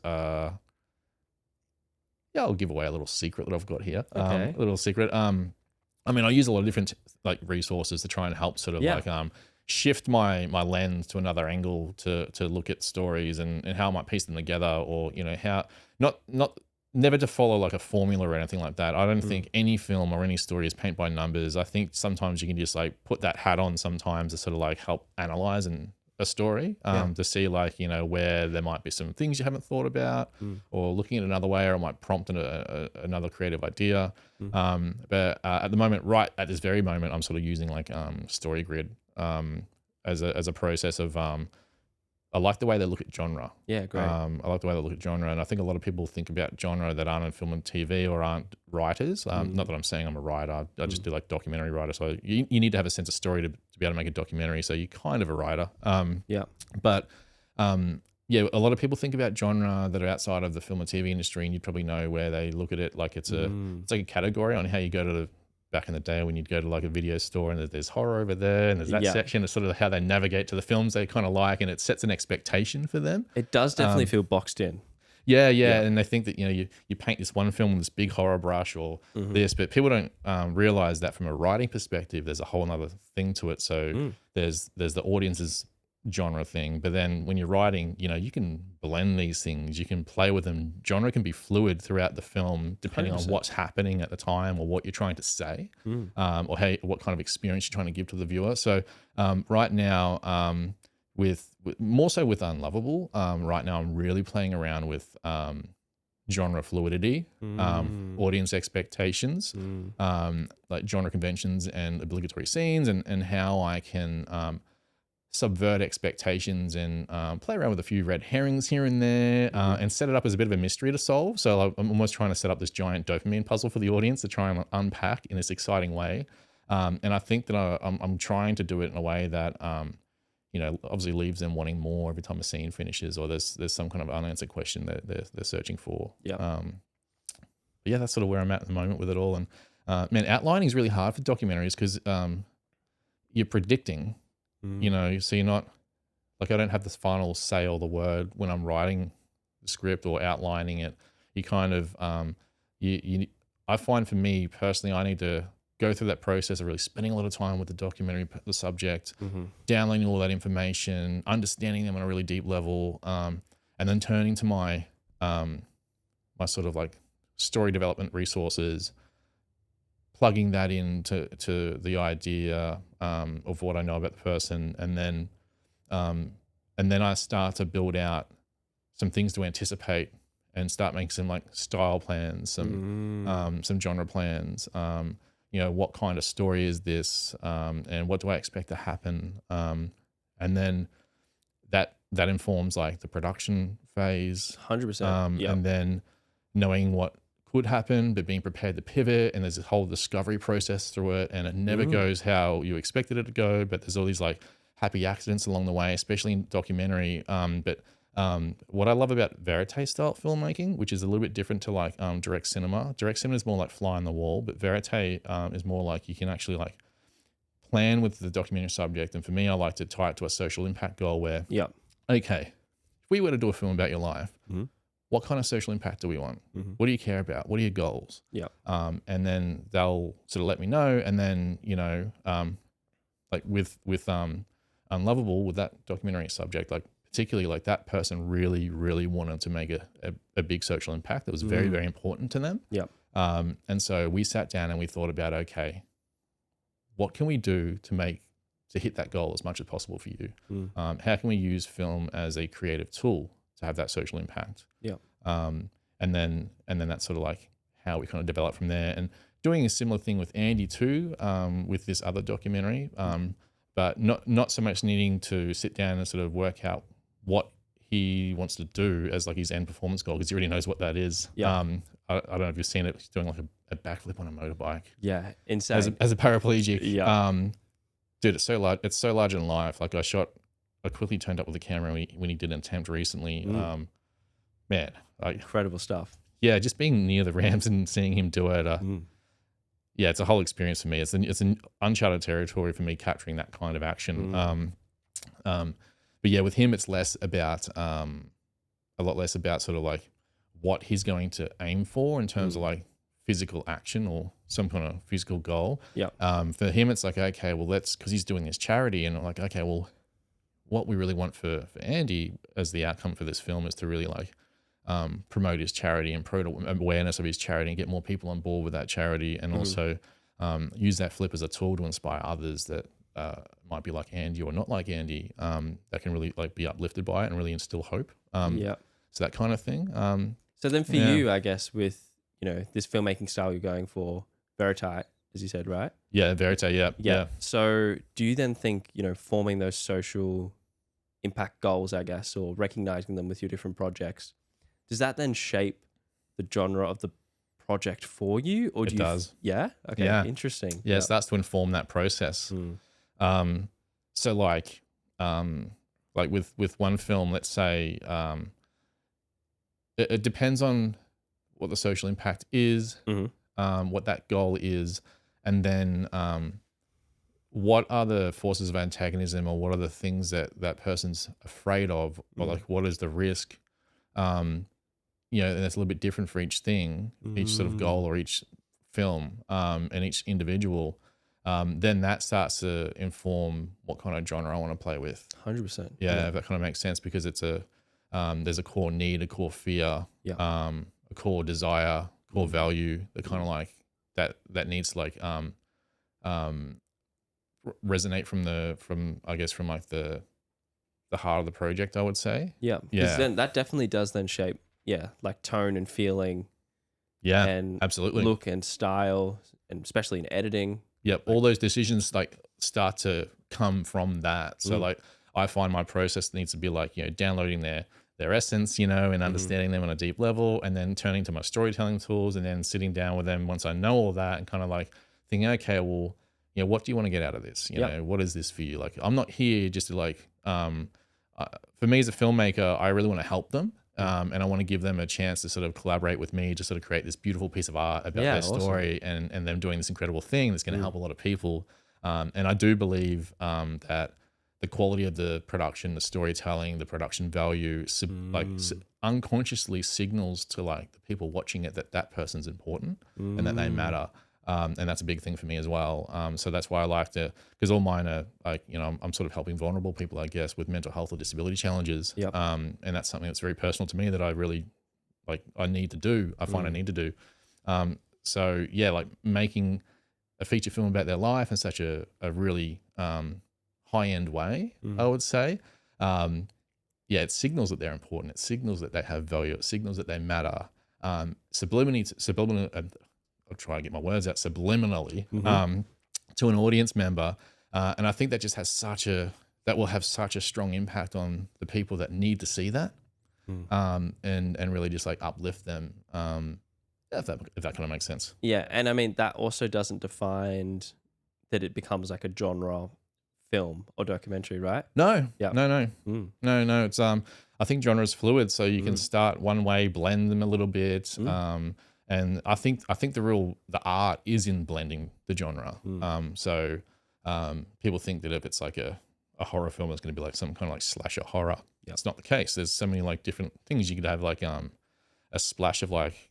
yeah, I'll give away a little secret that I've got here. Okay. A little secret. I mean, I use a lot of different like resources to try and help sort of like shift my lens to another angle to look at stories and how I might piece them together, or you know how not never to follow like a formula or anything like that. I don't think any film or any story is paint by numbers. I think sometimes you can just like put that hat on sometimes to sort of like help analyze a story to see like, you know, where there might be some things you haven't thought about or looking at another way, or it might prompt another creative idea. But at the moment, right at this very moment, I'm sort of using like Story Grid as a process of I like the way they look at genre. Yeah, great. I like the way they look at genre, and I think a lot of people think about genre that aren't in film and TV or aren't writers. Not that I'm saying I'm a writer. I just do like documentary writer. So you need to have a sense of story to be able to make a documentary. So you're kind of a writer. But yeah, a lot of people think about genre that are outside of the film and TV industry, and you probably know where they look at it like it's like a category on how you go to the back in the day when you'd go to like a video store and there's horror over there and there's that section. It's sort of how they navigate to the films they kind of like, and it sets an expectation for them. It does definitely feel boxed in. Yeah. And they think that, you know, you paint this one film with this big horror brush or this, but people don't realize that from a writing perspective, there's a whole other thing to it. So there's the audience's genre thing, but then when you're writing, you know, you can blend these things, you can play with them. Genre can be fluid throughout the film depending 100%. On what's happening at the time or what you're trying to say, or what kind of experience you're trying to give to the viewer. So right now, with more so with Unlovable, right now I'm really playing around with genre fluidity, audience expectations, like genre conventions and obligatory scenes, and how I can subvert expectations and play around with a few red herrings here and there, and set it up as a bit of a mystery to solve. So I'm almost trying to set up this giant dopamine puzzle for the audience to try and unpack in this exciting way. And I think that I'm trying to do it in a way that, you know, obviously leaves them wanting more every time a scene finishes, or there's some kind of unanswered question that they're searching for. But yeah, that's sort of where I'm at the moment with it all. And man, outlining is really hard for documentaries because you're predicting. You know, so you're not like, I don't have this final say or the word when I'm writing the script or outlining it. You kind of, I find for me personally, I need to go through that process of really spending a lot of time with the documentary, the subject, downloading all that information, understanding them on a really deep level, and then turning to my sort of like story development resources, plugging that into the idea of what I know about the person, and then I start to build out some things to anticipate and start making some like style plans, some genre plans. You know, what kind of story is this, and what do I expect to happen, and then that informs like the production phase, 100%. and then knowing what could happen, but being prepared to pivot, and there's this whole discovery process through it, and it never goes how you expected it to go, but there's all these like happy accidents along the way, especially in documentary. But what I love about verite style filmmaking, which is a little bit different to like direct cinema is more like fly on the wall, but verite is more like you can actually like plan with the documentary subject. And for me, I like to tie it to a social impact goal where, okay, if we were to do a film about your life, what kind of social impact do we want? What do you care about? What are your goals? And then they'll sort of let me know. And then, you know, like with Unlovable, with that documentary subject, like particularly like that person really, really wanted to make a big social impact that was very, very important to them. And so we sat down and we thought about, okay, what can we do to hit that goal as much as possible for you? How can we use film as a creative tool to have that social impact? And then that's sort of like how we kind of develop from there. And doing a similar thing with Andy too, with this other documentary, but not so much needing to sit down and sort of work out what he wants to do as like his end performance goal, because he already knows what that is. Yeah. I don't know if you've seen it. He's doing like a backflip on a motorbike Yeah. Insane. as a paraplegic. Yeah. Dude, it's so large. It's so large in life. Like I quickly turned up with the camera when he did an attempt recently. Man, like, Incredible stuff. yeah, just being near the ramps and seeing him do it. Yeah, it's a whole experience for me. It's an uncharted territory for me capturing that kind of action. But yeah, with him, it's less about a lot less about sort of like what he's going to aim for in terms of like physical action or some kind of physical goal. Yeah. For him, it's like, okay, well, because he's doing this charity, and like, okay, well, what we really want for Andy as the outcome for this film is to really like promote his charity and promote awareness of his charity and get more people on board with that charity, and also use that flip as a tool to inspire others that might be like Andy or not like Andy, that can really like be uplifted by it and really instill hope. So that kind of thing. So then for you, I guess, with, you know, this filmmaking style you're going for, Verite, as you said, right? Yeah, Verite, yeah. So do you then think, you know, forming those social impact goals, I guess, or recognizing them with your different projects, does that then shape the genre of the project for you? Or do It does. Yeah? Okay, Yeah. interesting. Yeah, it starts to inform that process. So like with one film, let's say, it depends on what the social impact is, what that goal is, and then what are the forces of antagonism, or what are the things that person's afraid of, or like what is the risk. You know, and that's a little bit different for each thing, each sort of goal or each film, and each individual. Then that starts to inform what kind of genre I want to play with. 100%. Yeah, if that kind of makes sense, because it's there's a core need, a core fear, a core desire, core value, that kind of like that needs to like resonate from like the heart of the project, I would say. Yeah. Because then that definitely does then shape, like tone and feeling. Yeah, and absolutely. Look and style, and especially in editing. Yep, all those decisions like start to come from that. So like I find my process needs to be like, you know, downloading their essence, you know, and understanding them on a deep level, and then turning to my storytelling tools, and then sitting down with them once I know all that, and kind of like thinking, okay, well, you know, what do you want to get out of this? You know, what is this for you? Like, I'm not here just to like, for me as a filmmaker, I really want to help them. And I want to give them a chance to sort of collaborate with me to sort of create this beautiful piece of art about their story, and them doing this incredible thing that's going to help a lot of people. And I do believe that the quality of the production, the storytelling, the production value, unconsciously signals to like the people watching it that person's important and that they matter. And that's a big thing for me as well. So that's why I like to, because all mine are like, you know, I'm sort of helping vulnerable people, I guess, with mental health or disability challenges. And that's something that's very personal to me that I really like, I need to do. I find I need to do. So yeah, like making a feature film about their life in such a really high-end way, I would say. It signals that they're important. It signals that they have value. It signals that they matter. Subliminally, I'll try to get my words out, subliminally to an audience member. And I think that just has that will have such a strong impact on the people that need to see that, and really just like uplift them. If that kind of makes sense. Yeah. And I mean, that also doesn't define that it becomes like a genre film or documentary, right? No. No. It's I think genre is fluid, so you can start one way, blend them a little bit. And I think the art is in blending the genre. So people think that if it's like a horror film, it's going to be like some kind of like slasher horror. It's not the case. There's so many like different things. You could have like a splash of like,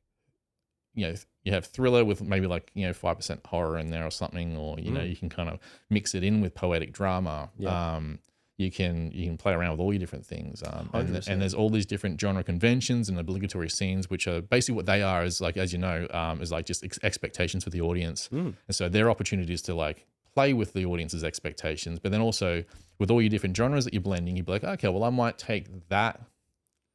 you know, you have thriller with maybe like, you know, 5% horror in there or something, or, you know, you can kind of mix it in with poetic drama. You can play around with all your different things. And there's all these different genre conventions and obligatory scenes, which are basically what they are, is like, as you know, is like just expectations for the audience. And so their opportunities to like play with the audience's expectations, but then also with all your different genres that you're blending, you'd be like, okay, well, I might take that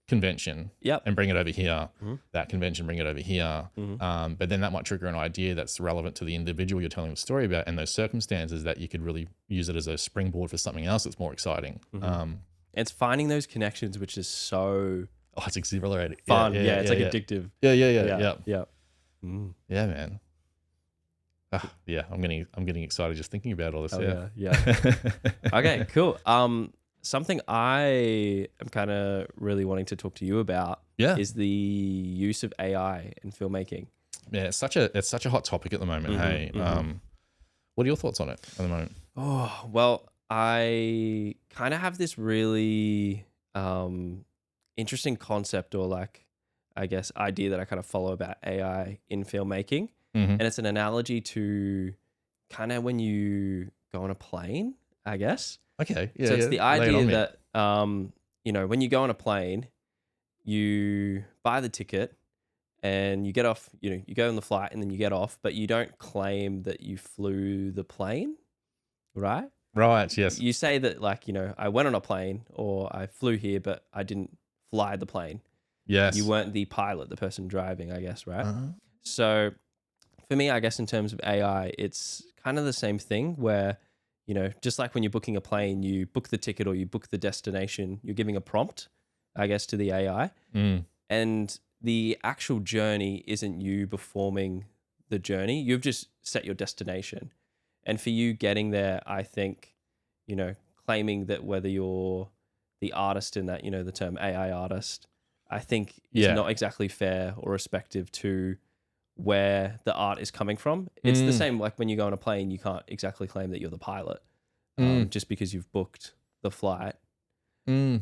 convention and bring it over here, that convention, bring it over here. But then that might trigger an idea that's relevant to the individual you're telling the story about, and those circumstances that you could really use it as a springboard for something else that's more exciting. It's finding those connections, which is so Oh, it's exhilarating. fun. Yeah, it's like addictive. Yeah. Yeah. Mm. Yeah, man. Yeah, I'm getting excited just thinking about all this. Oh, yeah. Okay, cool. Something I am kind of really wanting to talk to you about is the use of AI in filmmaking. Yeah, it's such a hot topic at the moment. Hey, what are your thoughts on it at the moment? Oh, well, I kind of have this really interesting concept, or like, I guess, idea that I kind of follow about AI in filmmaking. And it's an analogy to kind of when you go on a plane, I guess. Okay. Yeah. So it's the idea that, when you go on a plane, you buy the ticket and you get off, you go on the flight and then you get off, but you don't claim that you flew the plane, right? Right. Yes. You say that, like, I went on a plane or I flew here, but I didn't fly the plane. Yes. You weren't the pilot, the person driving, I guess, right? So for me, I guess in terms of AI, it's kind of the same thing where, just like when you're booking a plane, you book the ticket or you book the destination, you're giving a prompt, I guess, to the AI. And the actual journey isn't you performing the journey. You've just set your destination. And for you getting there, I think, claiming that whether you're the artist in that, the term AI artist, I think is not exactly fair or respective to where the art is coming from. It's the same like when you go on a plane, you can't exactly claim that you're the pilot just because you've booked the flight.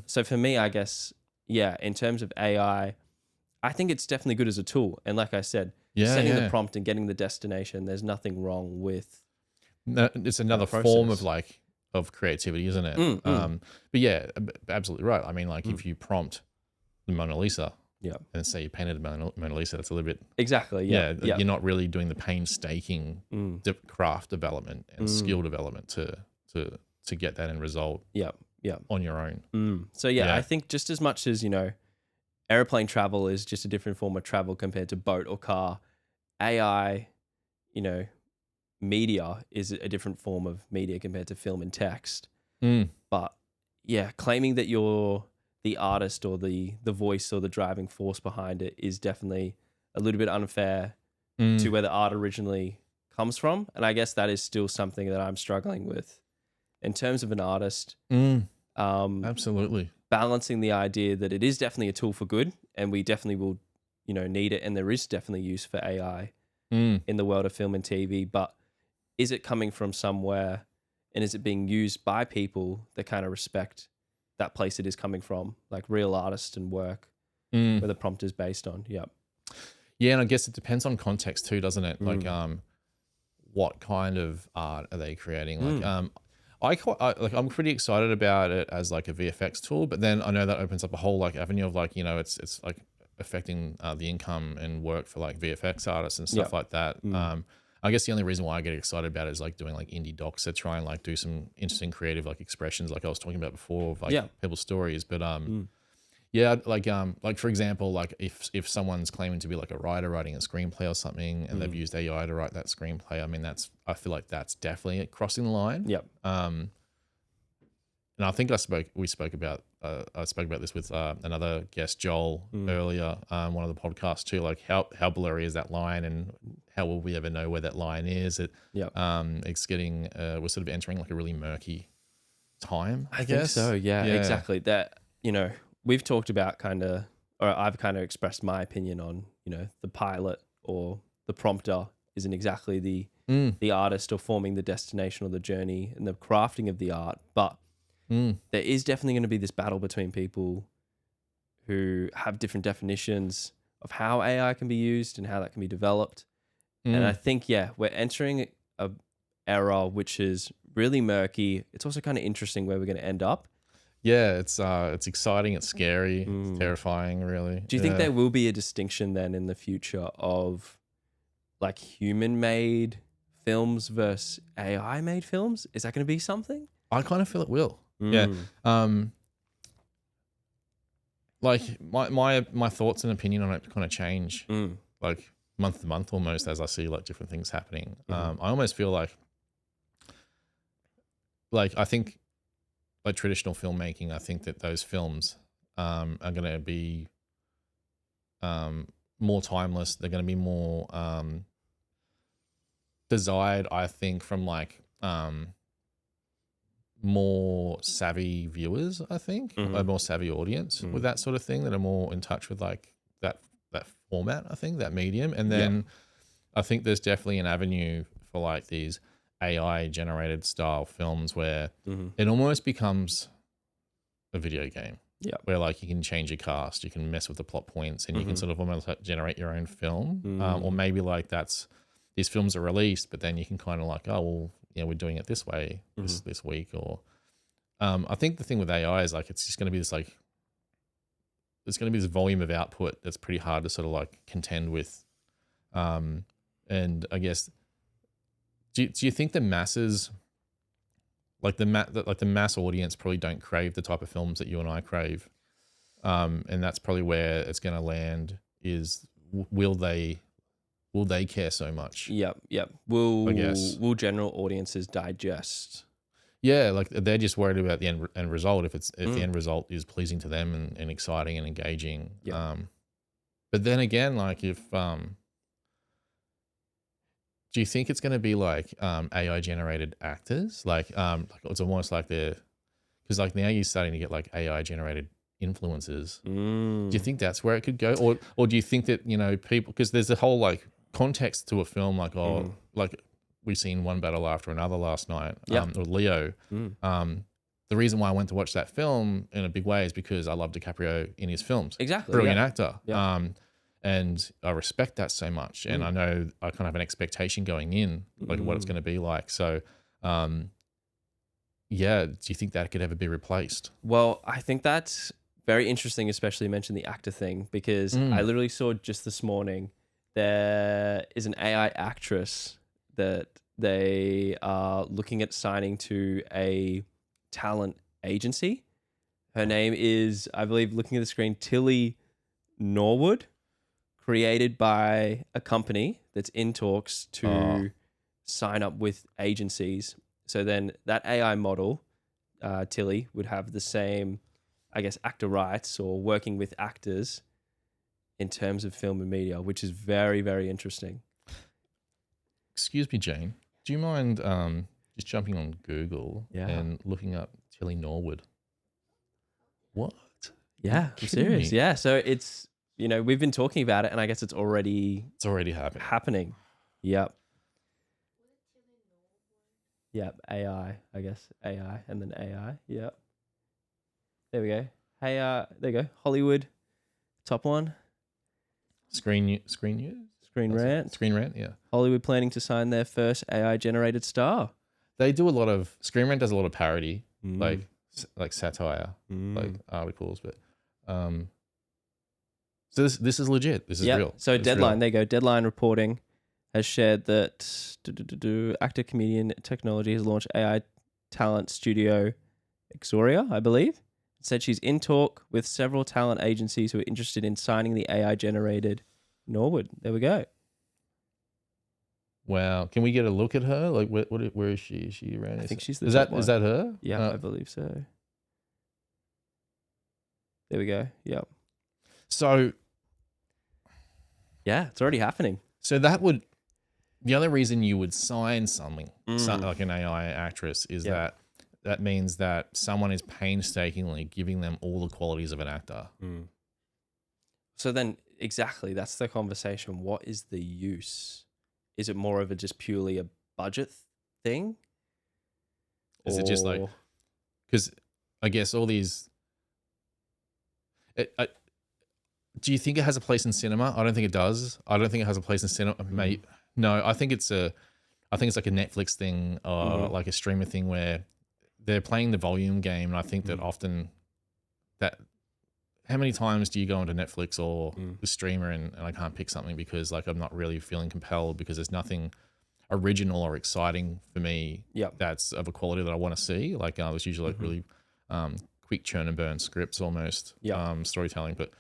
So for me, I guess, in terms of AI, I think it's definitely good as a tool. And like I said, setting the prompt and getting the destination, there's nothing wrong with. No, it's another form of creativity, isn't it? But yeah, absolutely right. I mean, like if you prompt the Mona Lisa, and say you painted the Mona Lisa, that's a little bit exactly. You're not really doing the painstaking craft development and skill development to get that end result. On your own. So I think just as much as airplane travel is just a different form of travel compared to boat or car, AI, media is a different form of media compared to film and text. But claiming that you're the artist or the voice or the driving force behind it is definitely a little bit unfair to where the art originally comes from. And I guess that is still something that I'm struggling with in terms of an artist. Absolutely. Balancing the idea that it is definitely a tool for good and we definitely will, need it. And there is definitely use for AI in the world of film and TV, but is it coming from somewhere and is it being used by people that kind of respect that place it is coming from, like real artists and work where the prompt is based on? Yeah, and I guess it depends on context too, doesn't it? Like, what kind of art are they creating? Like, I'm pretty excited about it as like a VFX tool, but then I know that opens up a whole like avenue of like, it's like affecting the income and work for like VFX artists and stuff like that. I guess the only reason why I get excited about it is like doing like indie docs that try and like do some interesting creative like expressions like I was talking about before of like people's stories. But like for example, like if someone's claiming to be like a writer writing a screenplay or something and they've used AI to write that screenplay, I mean I feel like that's definitely crossing the line. And I think I spoke about this with another guest, Joel, earlier, one of the podcasts too. Like how blurry is that line, and how will we ever know where that line is? It's getting we're sort of entering like a really murky time. I guess so. Yeah, exactly. That we've talked about or I've kind of expressed my opinion on the pilot or the prompter isn't exactly the artist or forming the destination or the journey and the crafting of the art, but there is definitely going to be this battle between people who have different definitions of how AI can be used and how that can be developed. And I think, we're entering a era which is really murky. It's also kind of interesting where we're going to end up. Yeah, it's exciting, it's scary, it's terrifying, really. Do you think there will be a distinction then in the future of like human-made films versus AI-made films? Is that going to be something? I kind of feel it will. Yeah. Like my thoughts and opinion on it kind of change like month to month almost as I see like different things happening. I almost feel like I think like traditional filmmaking, I think that those films are going to be more timeless. They're going to be more desired, I think, from like more savvy viewers, I think, a more savvy audience with that sort of thing, that are more in touch with like that format, I think, that medium. And then I think there's definitely an avenue for like these AI generated style films where it almost becomes a video game. Yeah. Where like you can change your cast, you can mess with the plot points, and you can sort of almost like generate your own film. Or maybe like these films are released, but then you can kind of like, oh, well, we're doing it this way this week. Or I think the thing with AI is like, it's just going to be this like, there's going to be this volume of output that's pretty hard to sort of like contend with. And I guess, do you think the masses, like the mass audience, probably don't crave the type of films that you and I crave? And that's probably where it's going to land. Is will they care so much? Yep. I guess. Will general audiences digest? Yeah, like they're just worried about the end result. If the end result is pleasing to them and exciting and engaging. Yeah. But then again, like if do you think it's going to be like AI generated actors? Like it's almost like because like now you're starting to get like AI generated influencers. Do you think that's where it could go, or do you think that people, because there's a whole like context to a film, like like we seen One Battle After Another last night, or Leo. The reason why I went to watch that film in a big way is because I love DiCaprio in his films. Exactly, Brilliant actor. Yeah. And I respect that so much. And I know I kind of have an expectation going in, like what it's going to be like. So, do you think that could ever be replaced? Well, I think that's very interesting, especially you mentioned the actor thing, because I literally saw just this morning, there is an AI actress that they are looking at signing to a talent agency. Her name is, I believe, looking at the screen, Tilly Norwood, created by a company that's in talks to sign up with agencies. So then that AI model, Tilly, would have the same, I guess, actor rights or working with actors in terms of film and media, which is very, very interesting. Excuse me, Jane. Do you mind just jumping on Google and looking up Tilly Norwood? What? Yeah, I'm serious. Me? Yeah, so it's, we've been talking about it, and I guess it's already happening. Yep. Yep. AI, I guess. AI and then AI. Yep. There we go. Hey, there you go. Hollywood, top one. Screen News? Screen Rant. Screen Rant, yeah. Hollywood planning to sign their first AI generated star. They do a lot of, Screen Rant does a lot of parody, like satire, like articles, but so this is legit. This is real. So it's Deadline, real. there you go. Deadline reporting has shared that actor comedian technology has launched AI talent studio Exoria, I believe. It said she's in talk with several talent agencies who are interested in signing the AI generated Norwood. There we go. Wow. Can we get a look at her? Like where is she? Is she around? I think she's the is top that her? Yeah, I believe so. There we go. Yep. So yeah, it's already happening. So the other reason you would sign something like an AI actress is that means that someone is painstakingly giving them all the qualities of an actor. So then exactly, that's the conversation. What is the use? Is it more of a just purely a budget thing? Is it just like, because I guess all these, do you think it has a place in cinema? I don't think it does. I don't think it has a place in cinema. Mate, no, I think it's like a Netflix thing or like a streamer thing where they're playing the volume game. And I think that often how many times do you go into Netflix or the streamer and I can't pick something because like I'm not really feeling compelled because there's nothing original or exciting for me that's of a quality that I want to see. Like it's usually like really quick churn and burn scripts almost, storytelling, but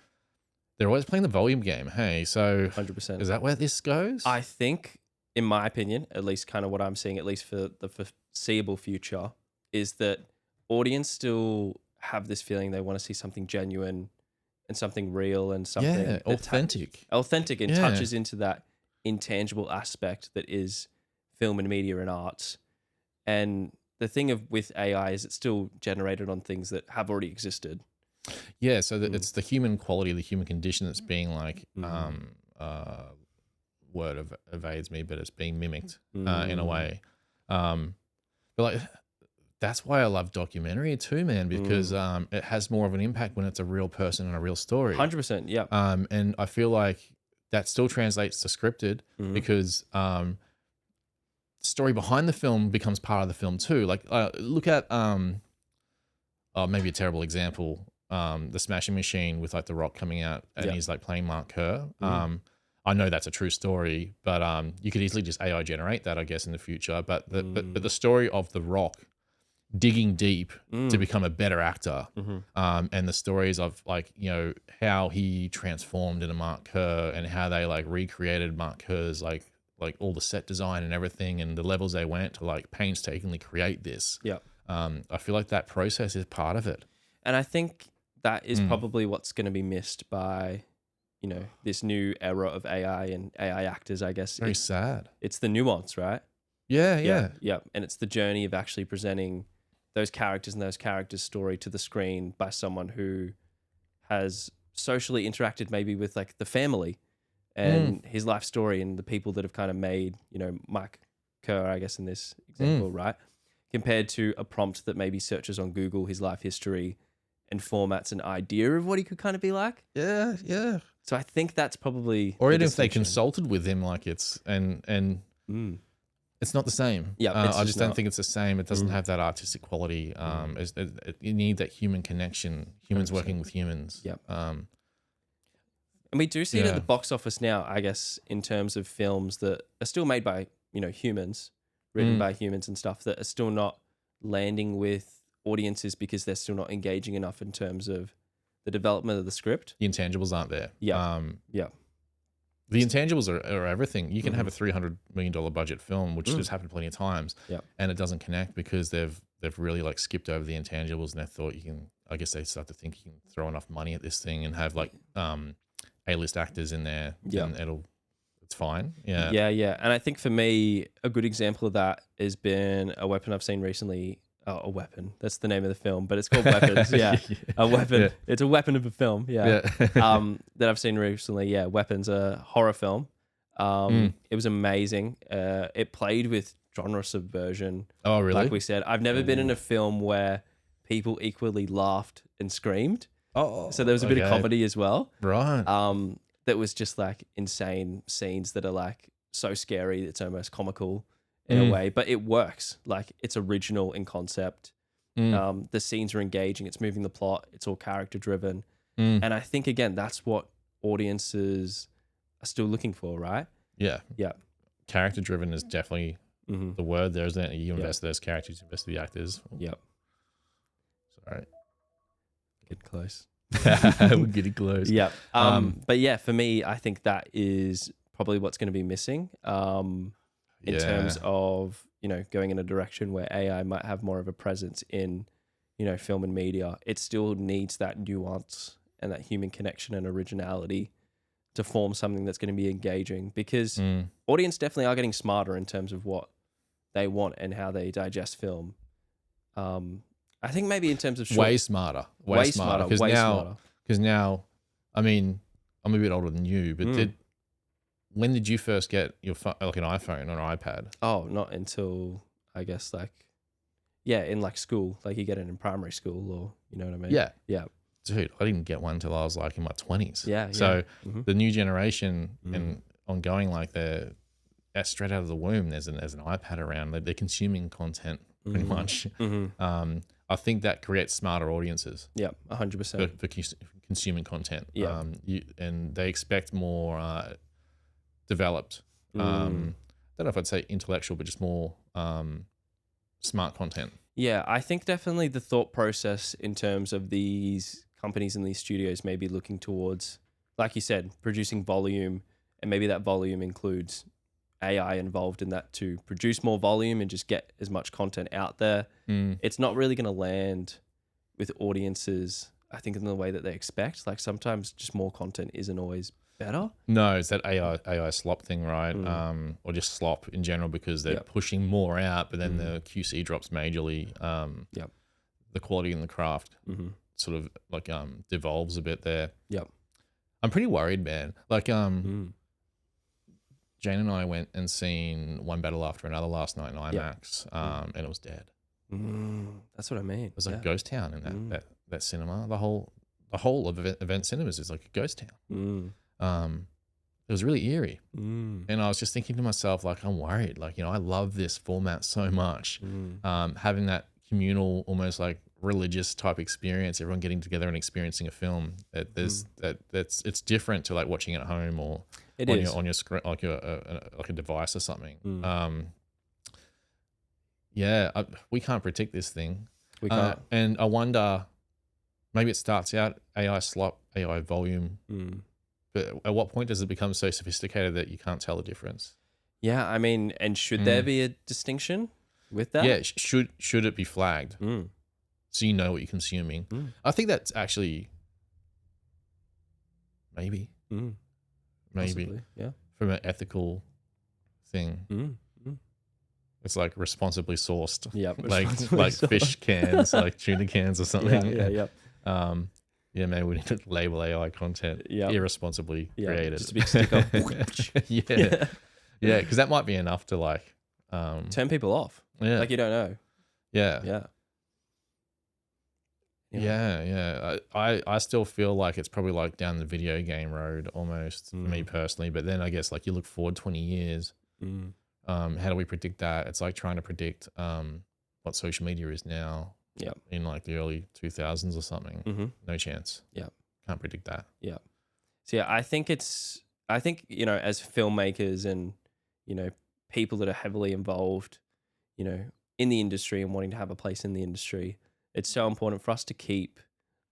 they're always playing the volume game. Hey, so 100%. Is that where this goes? I think, in my opinion, at least kind of what I'm seeing, at least for the foreseeable future, is that audience still have this feeling they want to see something genuine and something real and something Yeah, authentic and Yeah. touches into that intangible aspect that is film and media and arts. And the thing with AI is it's still generated on things that have already existed. Yeah, so it's the human quality, the human condition that's being like word evades me, but it's being mimicked in a way. But like that's why I love documentary too, man, because it has more of an impact when it's a real person and a real story. 100%, yeah. And I feel like that still translates to scripted because the story behind the film becomes part of the film too. Like look at maybe a terrible example, the Smashing Machine with like The Rock coming out and he's like playing Mark Kerr. I know that's a true story, but you could easily just AI generate that, I guess, in the future. But the story of The Rock digging deep to become a better actor, and the stories of like, you know, how he transformed into Mark Kerr and how they like recreated Mark Kerr's like all the set design and everything and the levels they went to like painstakingly create this. Yeah. I feel like that process is part of it. And I think that is probably what's going to be missed by, you know, this new era of AI and AI actors, I guess. Very sad. It's the nuance, right? Yeah. And it's the journey of actually presenting those characters and those characters' story to the screen by someone who has socially interacted maybe with like the family and his life story and the people that have kind of made, you know, Mike Kerr, I guess, in this example, right? Compared to a prompt that maybe searches on Google his life history and formats an idea of what he could kind of be like. Yeah. So I think that's probably, or even if they consulted with him, like it's it's not the same. Yeah, I just don't think it's the same. It doesn't have that artistic quality. You need that human connection. Humans 100%. Working with humans. Yep. And we do see it at the box office now, I guess, in terms of films that are still made by, you know, humans, written by humans and stuff that are still not landing with audiences because they're still not engaging enough in terms of the development of the script. The intangibles aren't there. Yeah. The intangibles are everything. You can have a $300 million budget film, which has happened plenty of times, and it doesn't connect because they've really like skipped over the intangibles and they thought you can. I guess they start to think you can throw enough money at this thing and have like A-list actors in there, and it's fine. Yeah. And I think for me, a good example of that has been a weapon I've seen recently. A weapon. That's the name of the film, but it's called Weapons. A weapon. Yeah. It's a weapon of a film. That I've seen recently. Yeah, Weapons, a horror film. It was amazing. It played with genre subversion. Oh, really? Like we said, I've never been in a film where people equally laughed and screamed. Oh, so there was a bit of comedy as well. Right. That was just like insane scenes that are like so scary it's almost comical in a way, but it works. Like it's original in concept. The scenes are engaging. It's moving the plot. It's all character driven. And I think again, that's what audiences are still looking for, right? Yeah. Character driven is definitely the word there, isn't it? You invest those characters, you invest the actors. Yep. Sorry. Get close. We're getting close. Yep. But yeah, for me, I think that is probably what's going to be missing. In terms of, you know, going in a direction where AI might have more of a presence in, you know, film and media. It still needs that nuance and that human connection and originality to form something that's going to be engaging, because audience definitely are getting smarter in terms of what they want and how they digest film. I think maybe in terms of way smarter. Because now, I mean, I'm a bit older than you, but when did you first get your phone, like an iPhone or an iPad? Oh, not until, I guess, like, in like school. Like you get it in primary school, or, you know what I mean? Yeah. Dude, I didn't get one until I was like in my 20s. Yeah. So the new generation and ongoing, like they're straight out of the womb, there's an iPad around. They're consuming content pretty much. I think that creates smarter audiences. Yeah, 100%. For consuming content. Yeah. And they expect more developed, I don't know if I'd say intellectual, but just more smart content. Yeah, I think definitely the thought process in terms of these companies and these studios may be looking towards, like you said, producing volume, and maybe that volume includes AI involved in that to produce more volume and just get as much content out there, it's not really going to land with audiences, I think, in the way that they expect. Like sometimes just more content isn't always better. No, it's that AI slop thing, right? Or just slop in general, because they're pushing more out, but then the QC drops majorly. The quality in the craft sort of like devolves a bit there. I'm pretty worried, man. Like Jane and I went and seen One Battle After Another last night in IMAX, and it was dead. That's what I mean. It was like a ghost town in that cinema. The whole of event cinemas is like a ghost town. It was really eerie, and I was just thinking to myself, like, I'm worried. Like, I love this format so much. Having that communal, almost like religious type experience, everyone getting together and experiencing a film. It's different to like watching it at home or on your screen, like a device or something. We can't predict this thing. We can't. And I wonder, maybe it starts out AI slop, AI volume, but at what point does it become so sophisticated that you can't tell the difference? Yeah, I mean, and should there be a distinction with that? Yeah, should it be flagged so you know what you're consuming? I think that's actually maybe Possibly, yeah, from an ethical thing. It's like responsibly sourced. Like fish cans, like tuna cans or something. Maybe we need to label AI content irresponsibly created. Just a big sticker. Because that might be enough to like turn people off. Yeah, like you don't know. I still feel like it's probably like down the video game road almost for me personally. But then I guess like you look forward 20 years. How do we predict that? It's like trying to predict what social media is now. In like the early 2000s or something. No chance. Can't predict that. So I think as filmmakers and people that are heavily involved in the industry and wanting to have a place in the industry, it's so important for us to keep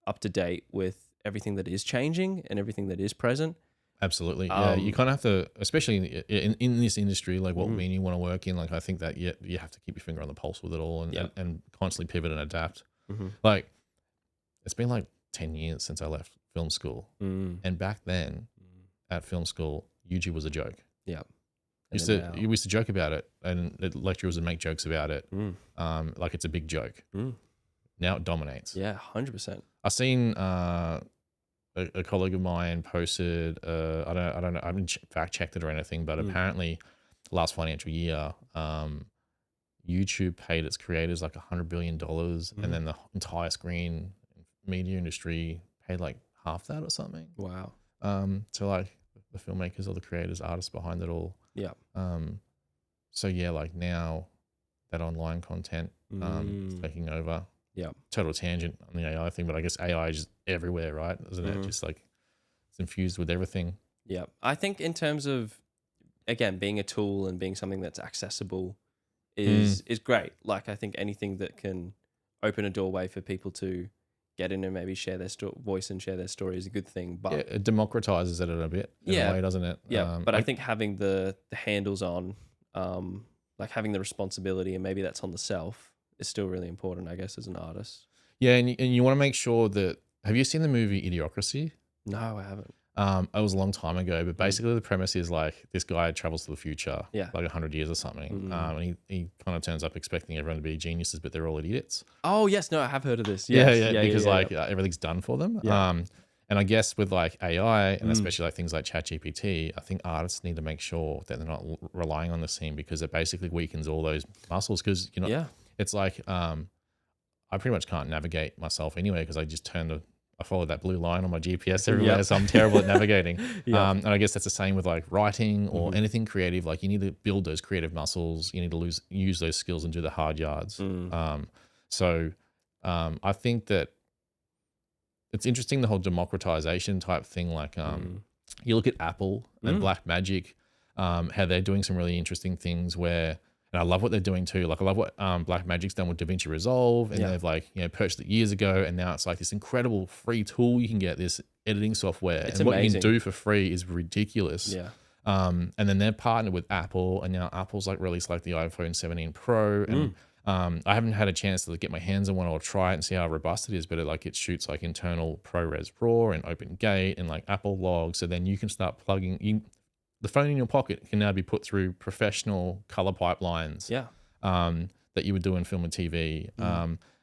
up to date with everything that is changing and everything that is present. Absolutely. You kind of have to, especially in this industry, like what mean you want to work in. Like I think that you have to keep your finger on the pulse with it all and constantly pivot and adapt. Like it's been like 10 years since I left film school, and back then at film school, YouTube was a joke. We used to joke about it, and the lecturers would make jokes about it, like it's a big joke. Now it dominates. 100%. I've seen a colleague of mine posted, I don't know, I haven't fact checked it or anything, but apparently last financial year, YouTube paid its creators like $100 billion, and then the entire screen media industry paid like half that or something. Wow. To like the filmmakers or the creators, artists behind it all. So like now that online content is taking over. Total tangent on the AI thing, but I guess AI is just everywhere, right? Isn't it? Just like it's infused with everything. I think in terms of, again, being a tool and being something that's accessible is great. Like I think anything that can open a doorway for people to get in and maybe share their voice and share their story is a good thing. But it democratizes it a bit in a way, doesn't it? But I think having the handles on, like having the responsibility, and maybe that's on the self, is still really important, I guess, as an artist. And you want to make sure that, have you seen the movie Idiocracy? No, I haven't. It was a long time ago, but basically the premise is like this guy travels to the future, like 100 years or something. And he kind of turns up expecting everyone to be geniuses, but they're all idiots. Oh yes, no, I have heard of this. Because everything's done for them. And I guess with like AI and especially like things like ChatGPT, I think artists need to make sure that they're not relying on the scene, because it basically weakens all those muscles. Because it's like I pretty much can't navigate myself anyway, because I just I follow that blue line on my GPS everywhere, so I'm terrible at navigating. And I guess that's the same with like writing or anything creative. Like you need to build those creative muscles. You need to use those skills and do the hard yards. So I think that it's interesting, the whole democratization type thing. Like you look at Apple and Black Magic, how they're doing some really interesting things where, and I love what they're doing too. Like I love what Black Magic's done with DaVinci Resolve, and they've like purchased it years ago, and now it's like this incredible free tool you can get, this editing software, and amazing. what you can do for free is ridiculous. And then they're partnered with Apple, and now Apple's like released like the iPhone 17 Pro, and I haven't had a chance to get my hands on one or try it and see how robust it is, but it shoots like internal ProRes RAW and OpenGate and like Apple Log. So then you can start plugging the phone in your pocket can now be put through professional color pipelines. Yeah. That you would do in film and TV.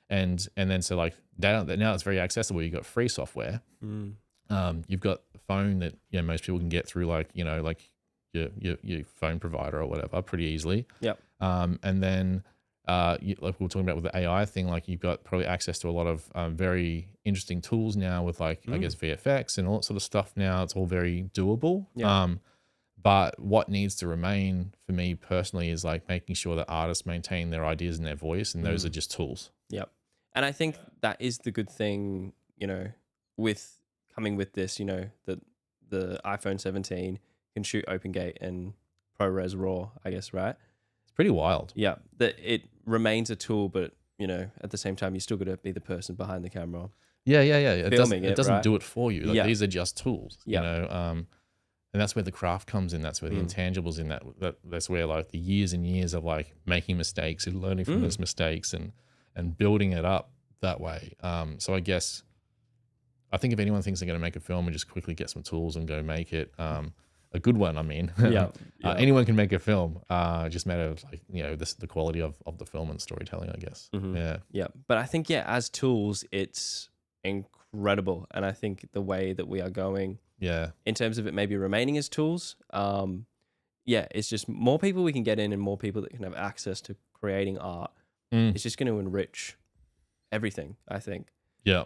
And then so like now it's very accessible. You've got free software. You've got a phone that most people can get through like like your phone provider or whatever pretty easily. Yep. And then like we were talking about with the AI thing, like you've got probably access to a lot of very interesting tools now with like I guess VFX and all that sort of stuff. Now it's all very doable. Yeah. But what needs to remain for me personally is like making sure that artists maintain their ideas and their voice, and those are just tools. Yep. And I think that is the good thing, with coming with this, that the iPhone 17 can shoot OpenGate and ProRes RAW, I guess, right? It's pretty wild. Yeah. That it remains a tool, but, at the same time, you still got to be the person behind the camera. Yeah. Filming It doesn't right? do it for you. Like Yeah. these are just tools, and that's where the craft comes in. That's where the intangibles in that's where like the years and years of like making mistakes and learning from those mistakes and building it up that way. So I guess I think if anyone thinks they're going to make a film and just quickly get some tools and go make it, a good one, I mean, anyone can make a film. Just matter of like, the quality of the film and storytelling, I guess. Yeah. But I think, as tools, it's incredible. And I think the way that we are going, in terms of it maybe remaining as tools, it's just more people we can get in and more people that can have access to creating art. It's just going to enrich everything, I think. Yeah.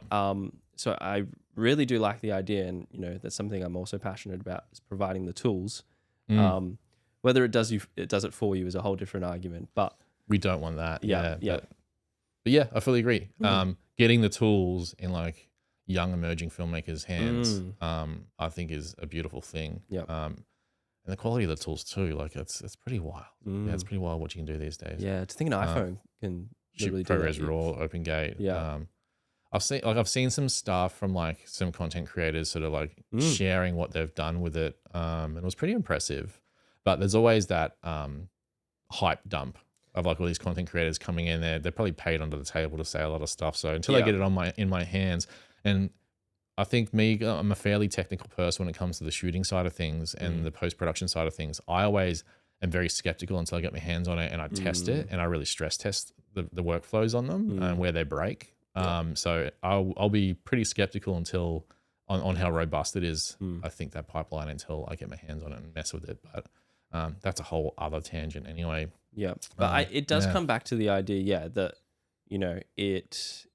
So I really do like the idea, and that's something I'm also passionate about, is providing the tools. Whether it does it for you is a whole different argument, but we don't want that. Yeah. But yeah, I fully agree. Getting the tools in like young emerging filmmakers' hands, I think is a beautiful thing. Yeah. And the quality of the tools too, like it's pretty wild. Yeah, it's pretty wild what you can do these days. Yeah, to think an iPhone can literally do ProRes that. RAW, OpenGate. Yeah. I've seen some stuff from like some content creators sort of like sharing what they've done with it, and it was pretty impressive. But there's always that hype dump of like all these content creators coming in there. They're probably paid under the table to say a lot of stuff. So until I get it in my hands, and I think I'm a fairly technical person when it comes to the shooting side of things and the post-production side of things. I always am very skeptical until I get my hands on it and I test it, and I really stress test the workflows on them and where they break. So I'll be pretty skeptical until on how robust it is. I think that pipeline until I get my hands on it and mess with it. But that's a whole other tangent anyway. Yeah, but it does come back to the idea, that it's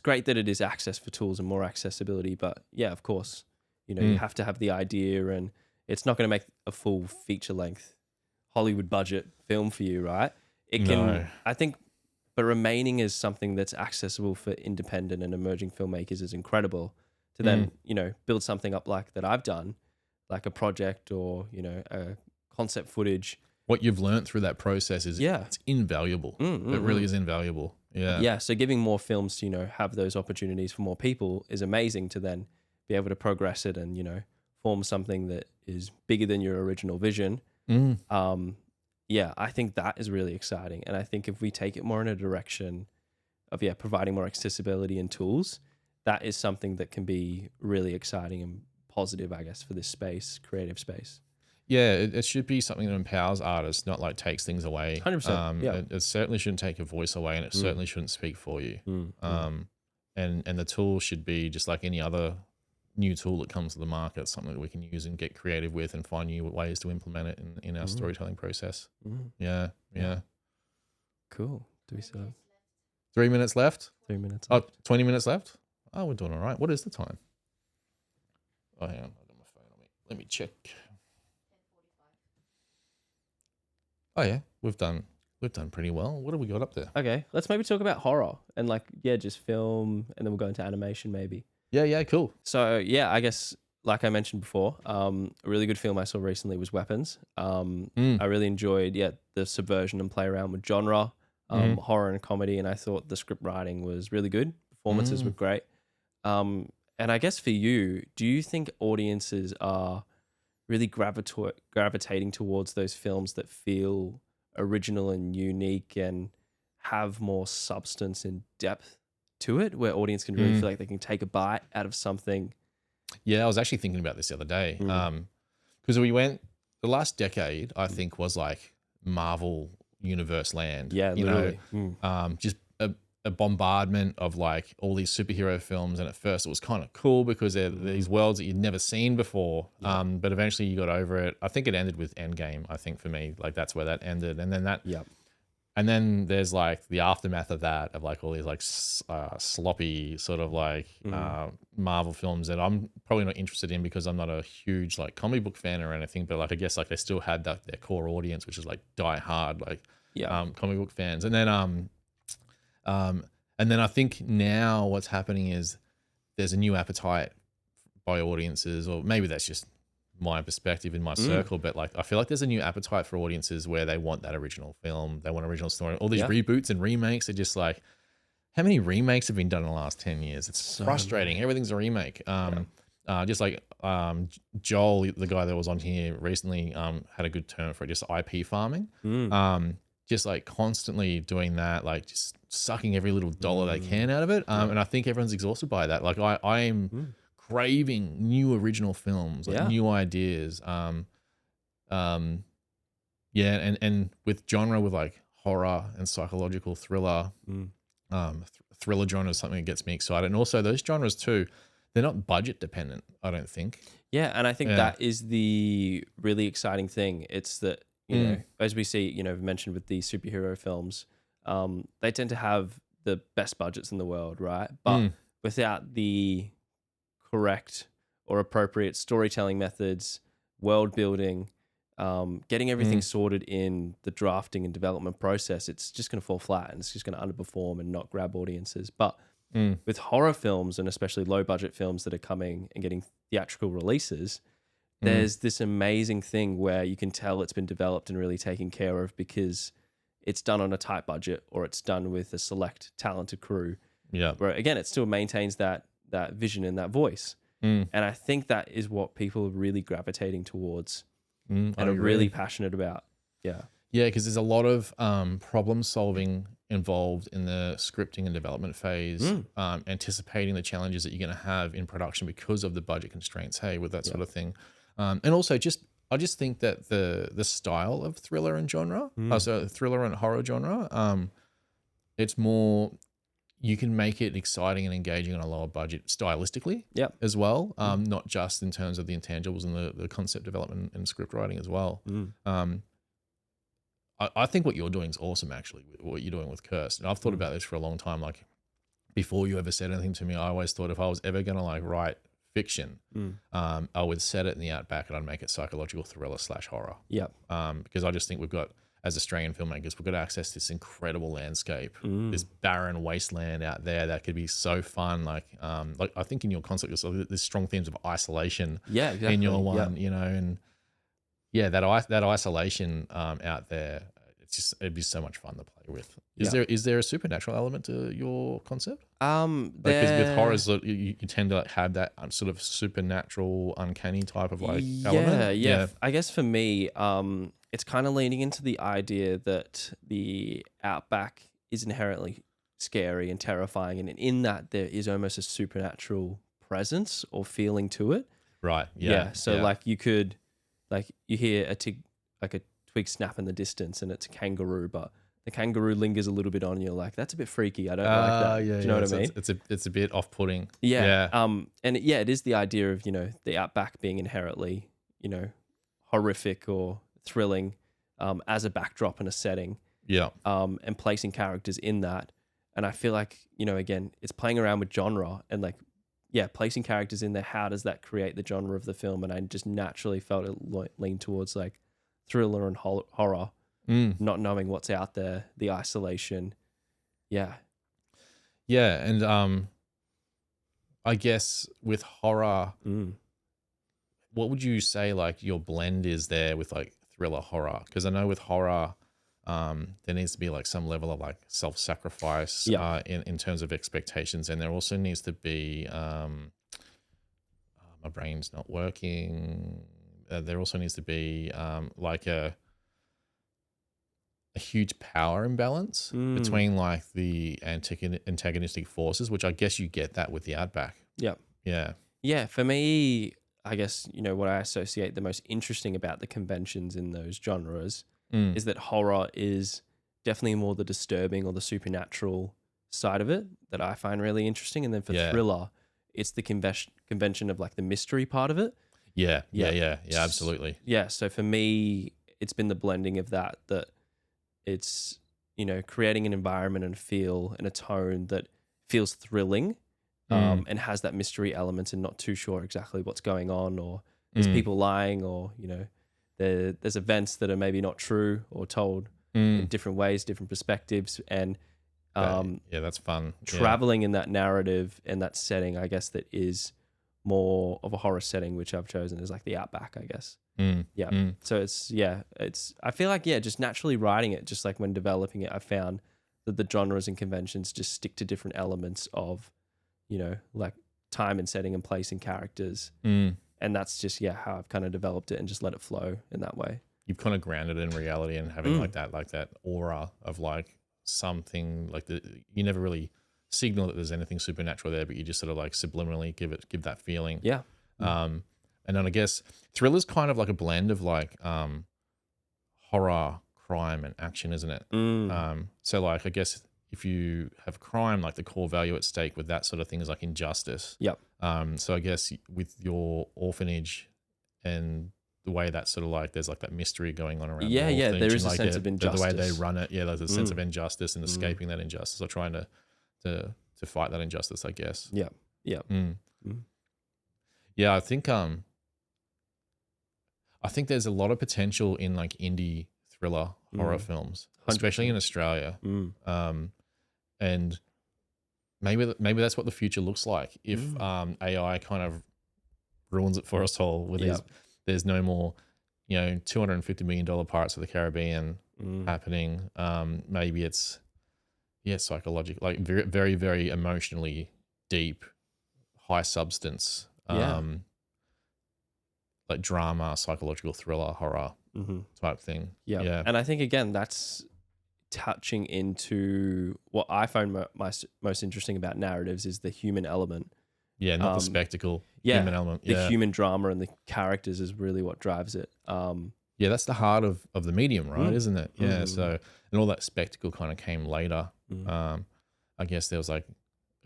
great that it is access for tools and more accessibility. But of course, you have to have the idea, and it's not going to make a full feature length Hollywood budget film for you, right? It can, I think. But remaining as something that's accessible for independent and emerging filmmakers is incredible. To then, build something up like that I've done, like a project or, a concept footage. What you've learned through that process is it's invaluable. It really is invaluable. Yeah. Yeah. So giving more films to, have those opportunities for more people is amazing, to then be able to progress it and, form something that is bigger than your original vision. I think that is really exciting. And I think if we take it more in a direction of, providing more accessibility and tools, that is something that can be really exciting and positive, I guess, for this space, creative space. Yeah, it should be something that empowers artists, not like takes things away. 100%. It certainly shouldn't take your voice away, and it certainly shouldn't speak for you. And the tool should be just like any other new tool that comes to the market, something that we can use and get creative with and find new ways to implement it in our storytelling process. Yeah. Cool. Do we still have 3 minutes left? 3 minutes? 20 minutes left? Oh, we're doing all right. What is the time? Oh, hang on. I've got my phone on me. Let me check. Oh yeah, we've done pretty well. What have we got up there? Okay, let's maybe talk about horror and just film, and then we'll go into animation maybe. Yeah, cool. So I guess like I mentioned before, a really good film I saw recently was Weapons. I really enjoyed the subversion and play around with genre, horror and comedy, and I thought the script writing was really good. Performances were great. And I guess for you, do you think audiences are really gravitating towards those films that feel original and unique and have more substance and depth to it, where audience can really feel like they can take a bite out of something. Yeah, I was actually thinking about this the other day. Because the last decade, I think, was like Marvel universe land. Yeah, you literally. know, just a bombardment of like all these superhero films. And at first it was kind of cool because they're these worlds that you'd never seen before. But eventually you got over it. I think it ended with Endgame, I think, for me. Like that's where that ended. And then and then there's like the aftermath of that, of like all these like sloppy sort of like Marvel films that I'm probably not interested in because I'm not a huge like comic book fan or anything. But like I guess like they still had their core audience, which is like die hard like comic book fans. And then I think now what's happening is there's a new appetite by audiences, or maybe that's just my perspective in my circle, but like I feel like there's a new appetite for audiences where they want that original film, they want original story. All these reboots and remakes are just like, how many remakes have been done in the last 10 years? It's so frustrating. Everything's a remake. Just like Joel, the guy that was on here recently, had a good term for it, just IP farming. Just like constantly doing that, like just sucking every little dollar they can out of it. And I think everyone's exhausted by that. Like I am craving new original films, like new ideas. And with genre, with like horror and psychological thriller, thriller genre is something that gets me excited. And also those genres too, they're not budget dependent, I don't think. Yeah, and I think that is the really exciting thing. It's that, you know, as we see, you know, mentioned with these superhero films, they tend to have the best budgets in the world, right? But without the correct or appropriate storytelling methods, world building, getting everything sorted in the drafting and development process, it's just going to fall flat and it's just going to underperform and not grab audiences. But with horror films, and especially low budget films that are coming and getting theatrical releases, there's this amazing thing where you can tell it's been developed and really taken care of because it's done on a tight budget, or it's done with a select talented crew. Yeah. Where again, it still maintains that vision and that voice. And I think that is what people are really gravitating towards and are really passionate about. Yeah. Yeah, because there's a lot of problem solving involved in the scripting and development phase, anticipating the challenges that you're going to have in production because of the budget constraints, with that sort of thing. And also I just think that the style of thriller and genre, so thriller and horror genre, it's more, you can make it exciting and engaging on a lower budget stylistically as well, not just in terms of the intangibles and the concept development and script writing as well. I think what you're doing is awesome, actually, what you're doing with Cursed. And I've thought about this for a long time. Like before you ever said anything to me, I always thought if I was ever going to like write fiction, I would set it in the outback and I'd make it psychological thriller / horror. Because I just think we've got, as Australian filmmakers, we've got access to this incredible landscape, this barren wasteland out there that could be so fun. Like I think in your concept, there's strong themes of isolation in your one, you know, and that isolation out there, it'd be so much fun to play with. Is there a supernatural element to your concept? Because with horrors, you tend to like have that sort of supernatural, uncanny type of like element. Yeah. I guess for me, it's kind of leaning into the idea that the outback is inherently scary and terrifying, and in that there is almost a supernatural presence or feeling to it. Right. So like you could, like you hear a twig snap in the distance and it's a kangaroo, but the kangaroo lingers a little bit on you. Like, that's a bit freaky. I don't like that. Do you know what I mean? It's a bit off-putting. And it is the idea of, you know, the outback being inherently, you know, horrific or thrilling as a backdrop and a setting. And placing characters in that. And I feel like, you know, again, it's playing around with genre and like, placing characters in there. How does that create the genre of the film? And I just naturally felt it lean towards like thriller and horror, not knowing what's out there, the isolation. And I guess with horror, what would you say like your blend is there with like thriller horror? Because I know with horror, there needs to be like some level of like self-sacrifice in terms of expectations, and there also needs to be my brain's not working, there also needs to be like a huge power imbalance between like the antagonistic forces, which I guess you get that with the Outback. Yeah. Yeah. Yeah. For me, I guess, what I associate the most interesting about the conventions in those genres is that horror is definitely more the disturbing or the supernatural side of it that I find really interesting. And then for thriller, it's the convention of like the mystery part of it. Yeah, absolutely. Yeah. So for me, it's been the blending of that it's, creating an environment and feel and a tone that feels thrilling and has that mystery element and not too sure exactly what's going on, or there's people lying, or, there's events that are maybe not true or told in different ways, different perspectives. And that's fun. Traveling in that narrative and that setting, I guess, that is more of a horror setting, which I've chosen is like the Outback, I guess. So I feel like, just naturally writing it, just like when developing it, I found that the genres and conventions just stick to different elements of, like time and setting and place and characters. And that's just, how I've kind of developed it and just let it flow in that way. You've kind of grounded it in reality and having like that aura of like something like you never really signal that there's anything supernatural there, but you just sort of like subliminally give that feeling. Yeah. And then I guess thriller's kind of like a blend of like horror, crime, and action, isn't it? So like I guess if you have crime, like the core value at stake with that sort of thing is like injustice. Yep. So I guess with your orphanage and the way that sort of like there's like that mystery going on around. Yeah, the there is a like sense of injustice. The way they run it, there's a sense of injustice and escaping that injustice, or trying to fight that injustice, I guess. Yeah. Yeah, I think there's a lot of potential in like indie thriller horror films, especially 100%. In Australia. And maybe that's what the future looks like if AI kind of ruins it for us all. With there's no more, $250 million Pirates of the Caribbean happening. Maybe it's psychological, like very, very, very emotionally deep, high substance. Like drama, psychological thriller, horror type thing. Yeah. And I think, again, that's touching into what I find most interesting about narratives is the human element. Yeah, not the spectacle. Human element. The human drama and the characters is really what drives it. Yeah, that's the heart of the medium, right? Isn't it? Yeah. So, and all that spectacle kind of came later. I guess there was like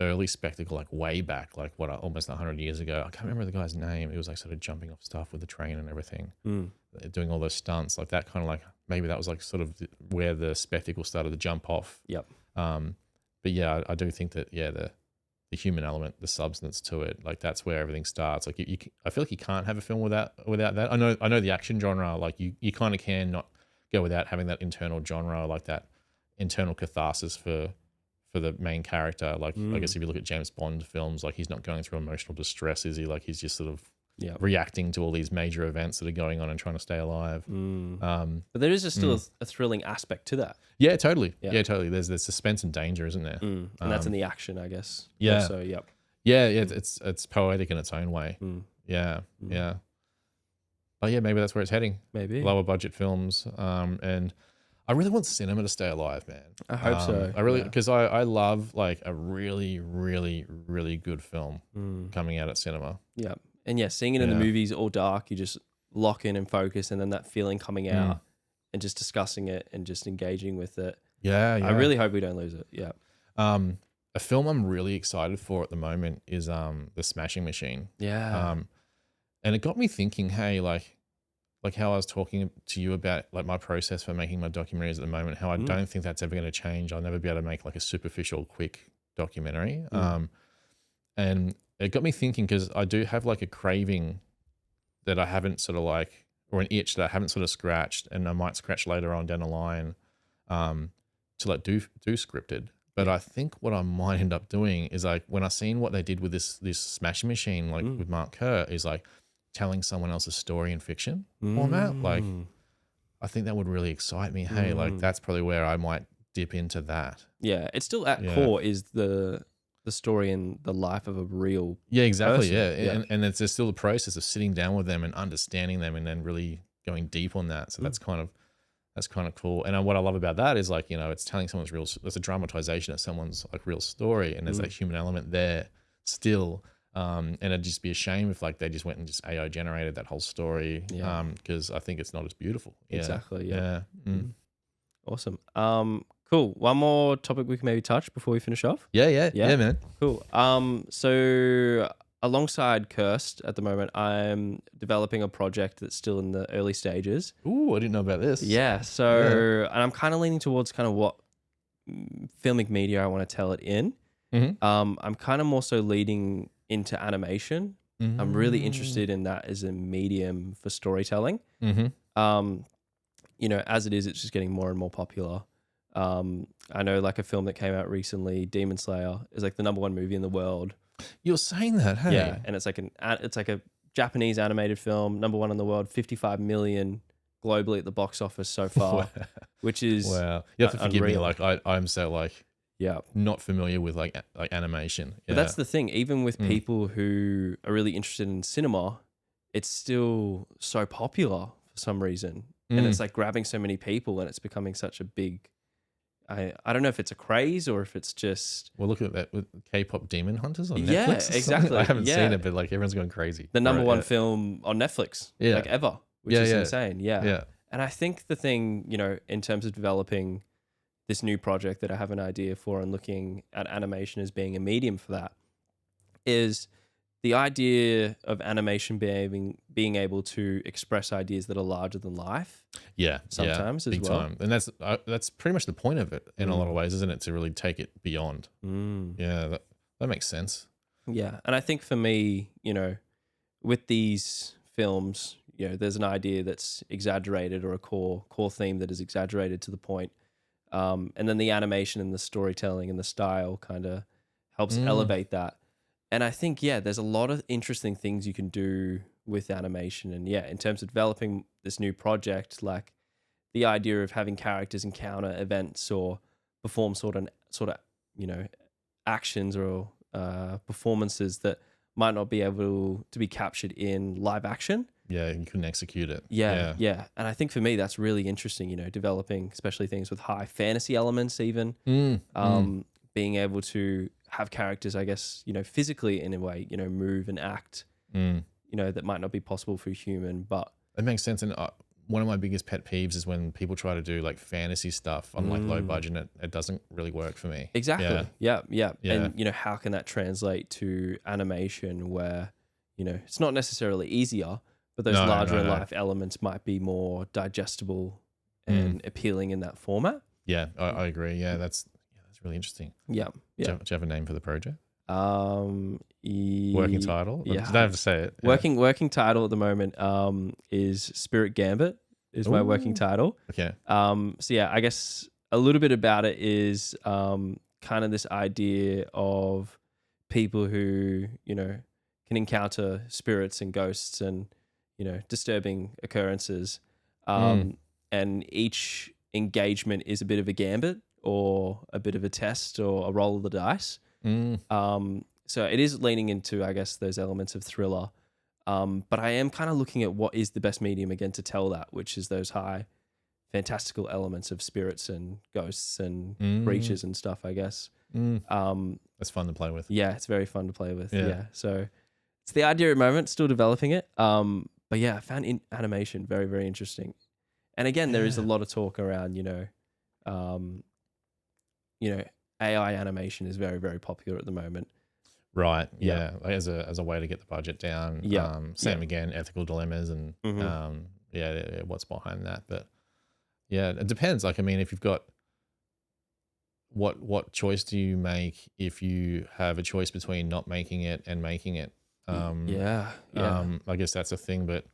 early spectacle, like way back, like almost 100 years ago. I can't remember the guy's name. He was like sort of jumping off stuff with the train and everything, doing all those stunts, like that kind of like, maybe that was like sort of where the spectacle started to jump off. Yep. But yeah, I do think that, the human element, the substance to it, like that's where everything starts. Like I feel like you can't have a film without that. I know the action genre, like you kind of can not go without having that internal genre, like that internal catharsis for the main character. Like I guess if you look at James Bond films, like he's not going through emotional distress, is he? Like he's just sort of reacting to all these major events that are going on and trying to stay alive. But there is still a thrilling aspect to that. Yeah, totally. Yeah, totally. There's suspense and danger, isn't there? And that's in the action, I guess. Yeah. So, it's poetic in its own way. Yeah. But yeah, maybe that's where it's heading. Maybe lower budget films. And I really want cinema to stay alive, man. I hope so. I really, because I love like a really, really, really good film coming out at cinema. Yeah. And seeing it in the movies all dark, you just lock in and focus, and then that feeling coming out and just discussing it and just engaging with it. Yeah. I really hope we don't lose it. Yeah. A film I'm really excited for at the moment is The Smashing Machine. Yeah. And it got me thinking, hey, like how I was talking to you about like my process for making my documentaries at the moment, how I don't think that's ever going to change. I'll never be able to make like a superficial, quick documentary. And it got me thinking, because I do have like a craving that I haven't sort of like, or an itch that I haven't sort of scratched, and I might scratch later on down the line to like do scripted. But I think what I might end up doing is like, when I seen what they did with this Smashing Machine, like with Mark Kerr, is like telling someone else's story in fiction format. Like, I think that would really excite me. Hey, like that's probably where I might dip into that. Yeah, it's still at core is the the story and the life of a real Yeah, exactly. person. Yeah. And there's still the process of sitting down with them and understanding them and then really going deep on that. So that's kind of cool. And what I love about that is like, it's telling someone's there's a dramatization of someone's like real story, and there's that human element there still. And it'd just be a shame if like they just went and just AI generated that whole story. Yeah. Because I think it's not as beautiful. Yeah. Exactly. Yeah. Awesome. Cool. One more topic we can maybe touch before we finish off. Yeah, Yeah? man. Cool. So alongside Cursed at the moment, I'm developing a project that's still in the early stages. Ooh, I didn't know about this. Yeah. So, and I'm kind of leaning towards kind of what filmic media I want to tell it in. I'm kind of more so leading into animation. I'm really interested in that as a medium for storytelling. As it is, it's just getting more and more popular. I know like a film that came out recently, Demon Slayer, is like the #1 movie in the world. You're saying that, hey? Yeah, and it's like a Japanese animated film, #1 in the world, 55 million globally at the box office so far, which is wow. You have to forgive me, unreal. like I'm so like Yeah, not familiar with like animation. but that's the thing. Even with people who are really interested in cinema, it's still so popular for some reason, and it's like grabbing so many people, and it's becoming such a big. I don't know if it's a craze or if it's just. Well, look at that with K-pop Demon Hunters on Netflix. Yeah, or something. exactly. I haven't Yeah. seen it, but like everyone's going crazy. The #1 film on Netflix, Yeah. like ever, which is insane. Yeah. Yeah. And I think the thing, in terms of developing this new project that I have an idea for and looking at animation as being a medium for that is the idea of animation being able to express ideas that are larger than life. Yeah. Sometimes as big well. time. And that's pretty much the point of it in a lot of ways, isn't it? To really take it beyond. Yeah, that makes sense. Yeah. And I think for me, with these films, there's an idea that's exaggerated or a core theme that is exaggerated to the point. And then the animation and the storytelling and the style kind of helps elevate that. And I think, there's a lot of interesting things you can do with animation. And in terms of developing this new project, like the idea of having characters encounter events or perform sort of, actions or performances that might not be able to be captured in live action. Yeah, you couldn't execute it. Yeah. And I think for me, that's really interesting, developing especially things with high fantasy elements even. Being able to have characters, I guess, physically in a way, move and act, that might not be possible for a human, but... It makes sense. And one of my biggest pet peeves is when people try to do like fantasy stuff on like low budget and it doesn't really work for me. Exactly. Yeah. And, how can that translate to animation where, it's not necessarily easier, but those larger in life elements might be more digestible and appealing in that format. Yeah, I agree. Yeah, that's really interesting. Yeah. Do you have a name for the project? Working title? Yeah. You don't have to say it. Yeah. Working title at the moment is Spirit Gambit is my working title. Okay. I guess a little bit about it is kind of this idea of people who, can encounter spirits and ghosts and, disturbing occurrences. And each engagement is a bit of a gambit or a bit of a test or a roll of the dice. So it is leaning into, I guess, those elements of thriller. But I am kind of looking at what is the best medium again to tell that, which is those high fantastical elements of spirits and ghosts and creatures and stuff, I guess. That's fun to play with. Yeah, it's very fun to play with. Yeah. So it's the idea at the moment, still developing it. But I found animation very, very interesting. And again, there is a lot of talk around, AI animation is very, very popular at the moment. Right. Yeah. Like as a way to get the budget down. Same again, ethical dilemmas and what's behind that. But yeah, it depends. Like, I mean, if you've got what choice do you make if you have a choice between not making it and making it? I guess that's a thing, but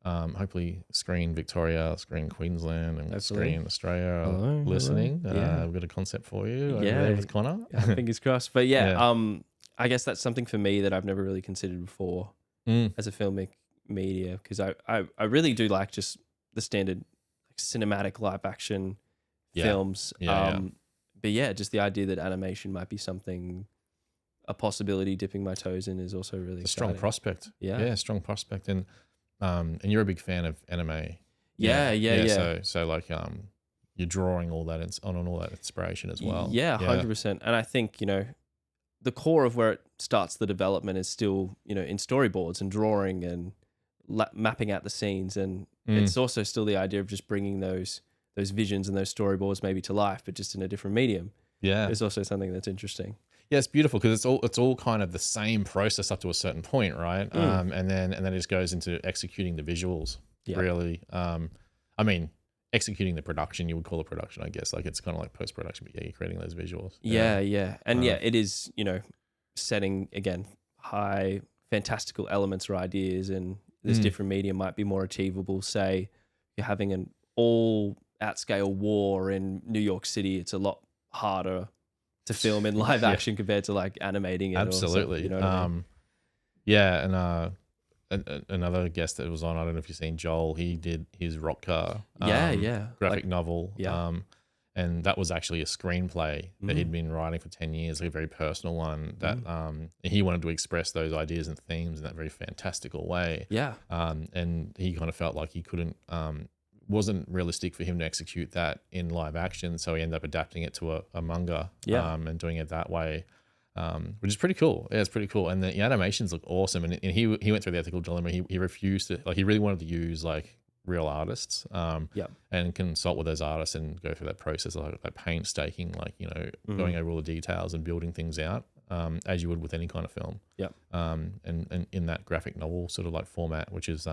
hopefully Screen Victoria, Screen Queensland, and Screen Australia are listening. We've got a concept for you over there with Connor. Fingers crossed. But I guess that's something for me that I've never really considered before as a filmic media, because I really do like just the standard cinematic live action films. But just the idea that animation might be something a possibility dipping my toes in is also really It's a strong exciting. prospect. Yeah. Yeah, strong prospect. And you're a big fan of anime. Yeah. So like you're drawing all that on all that inspiration as well. Yeah, 100%. And I think, you know, the core of where it starts the development is still, you know, in storyboards and drawing and mapping out the scenes. And it's also still the idea of just bringing those visions and those storyboards maybe to life, but just in a different medium. Yeah. It's also something that's interesting. Yeah, it's beautiful because it's all kind of the same process up to a certain point, right? And then it just goes into executing the visuals. Yep. Really, I mean, executing the production, you would call it production, I guess. Like it's kind of like post production, but yeah, you're creating those visuals. Yeah. And it is, you know, setting again high fantastical elements or ideas, and this different medium might be more achievable. Say you're having an all at scale war in New York City, it's a lot harder to film in live action compared to like animating it. Absolutely. Or you know what I mean? Yeah, and another guest that was on, I don't know if you've seen Joel, he did his Rock Car graphic novel. And that was actually a screenplay that he'd been writing for 10 years, like a very personal one that he wanted to express those ideas and themes in that very fantastical way. Yeah. And he kind of felt like he couldn't, wasn't realistic for him to execute that in live action. So he ended up adapting it to a manga and doing it that way. Which is pretty cool. Yeah, it's pretty cool. And the animations look awesome. And he went through the ethical dilemma. He refused to, like, he really wanted to use like real artists and consult with those artists and go through that process of like painstaking, like, you know, going over all the details and building things out as you would with any kind of film. And in that graphic novel sort of like format, which is,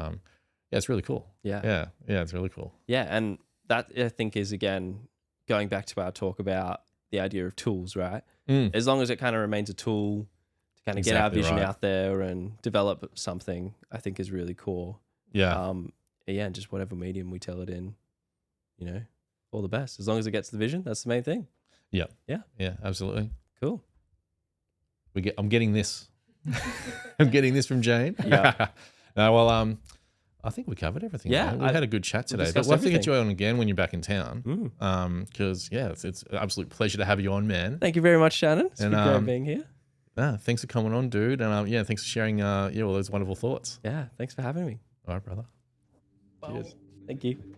it's really cool. Yeah, it's really cool. Yeah, and that I think is, again, going back to our talk about the idea of tools, right? As long as it kind of remains a tool to kind of get our vision out there and develop something, I think is really cool. And just whatever medium we tell it in, you know, all the best. As long as it gets the vision, that's the main thing. Yeah, absolutely. Cool. I'm getting this. I'm getting this from Jane. Yeah. No, well, I think we covered everything. Yeah, we had a good chat today. But we'll have to get you on again when you're back in town. Because it's an absolute pleasure to have you on, man. Thank you very much, Shannon. It's been great being here. Thanks for coming on, dude. And thanks for sharing all those wonderful thoughts. Yeah, thanks for having me. All right, brother. Cheers. Thank you.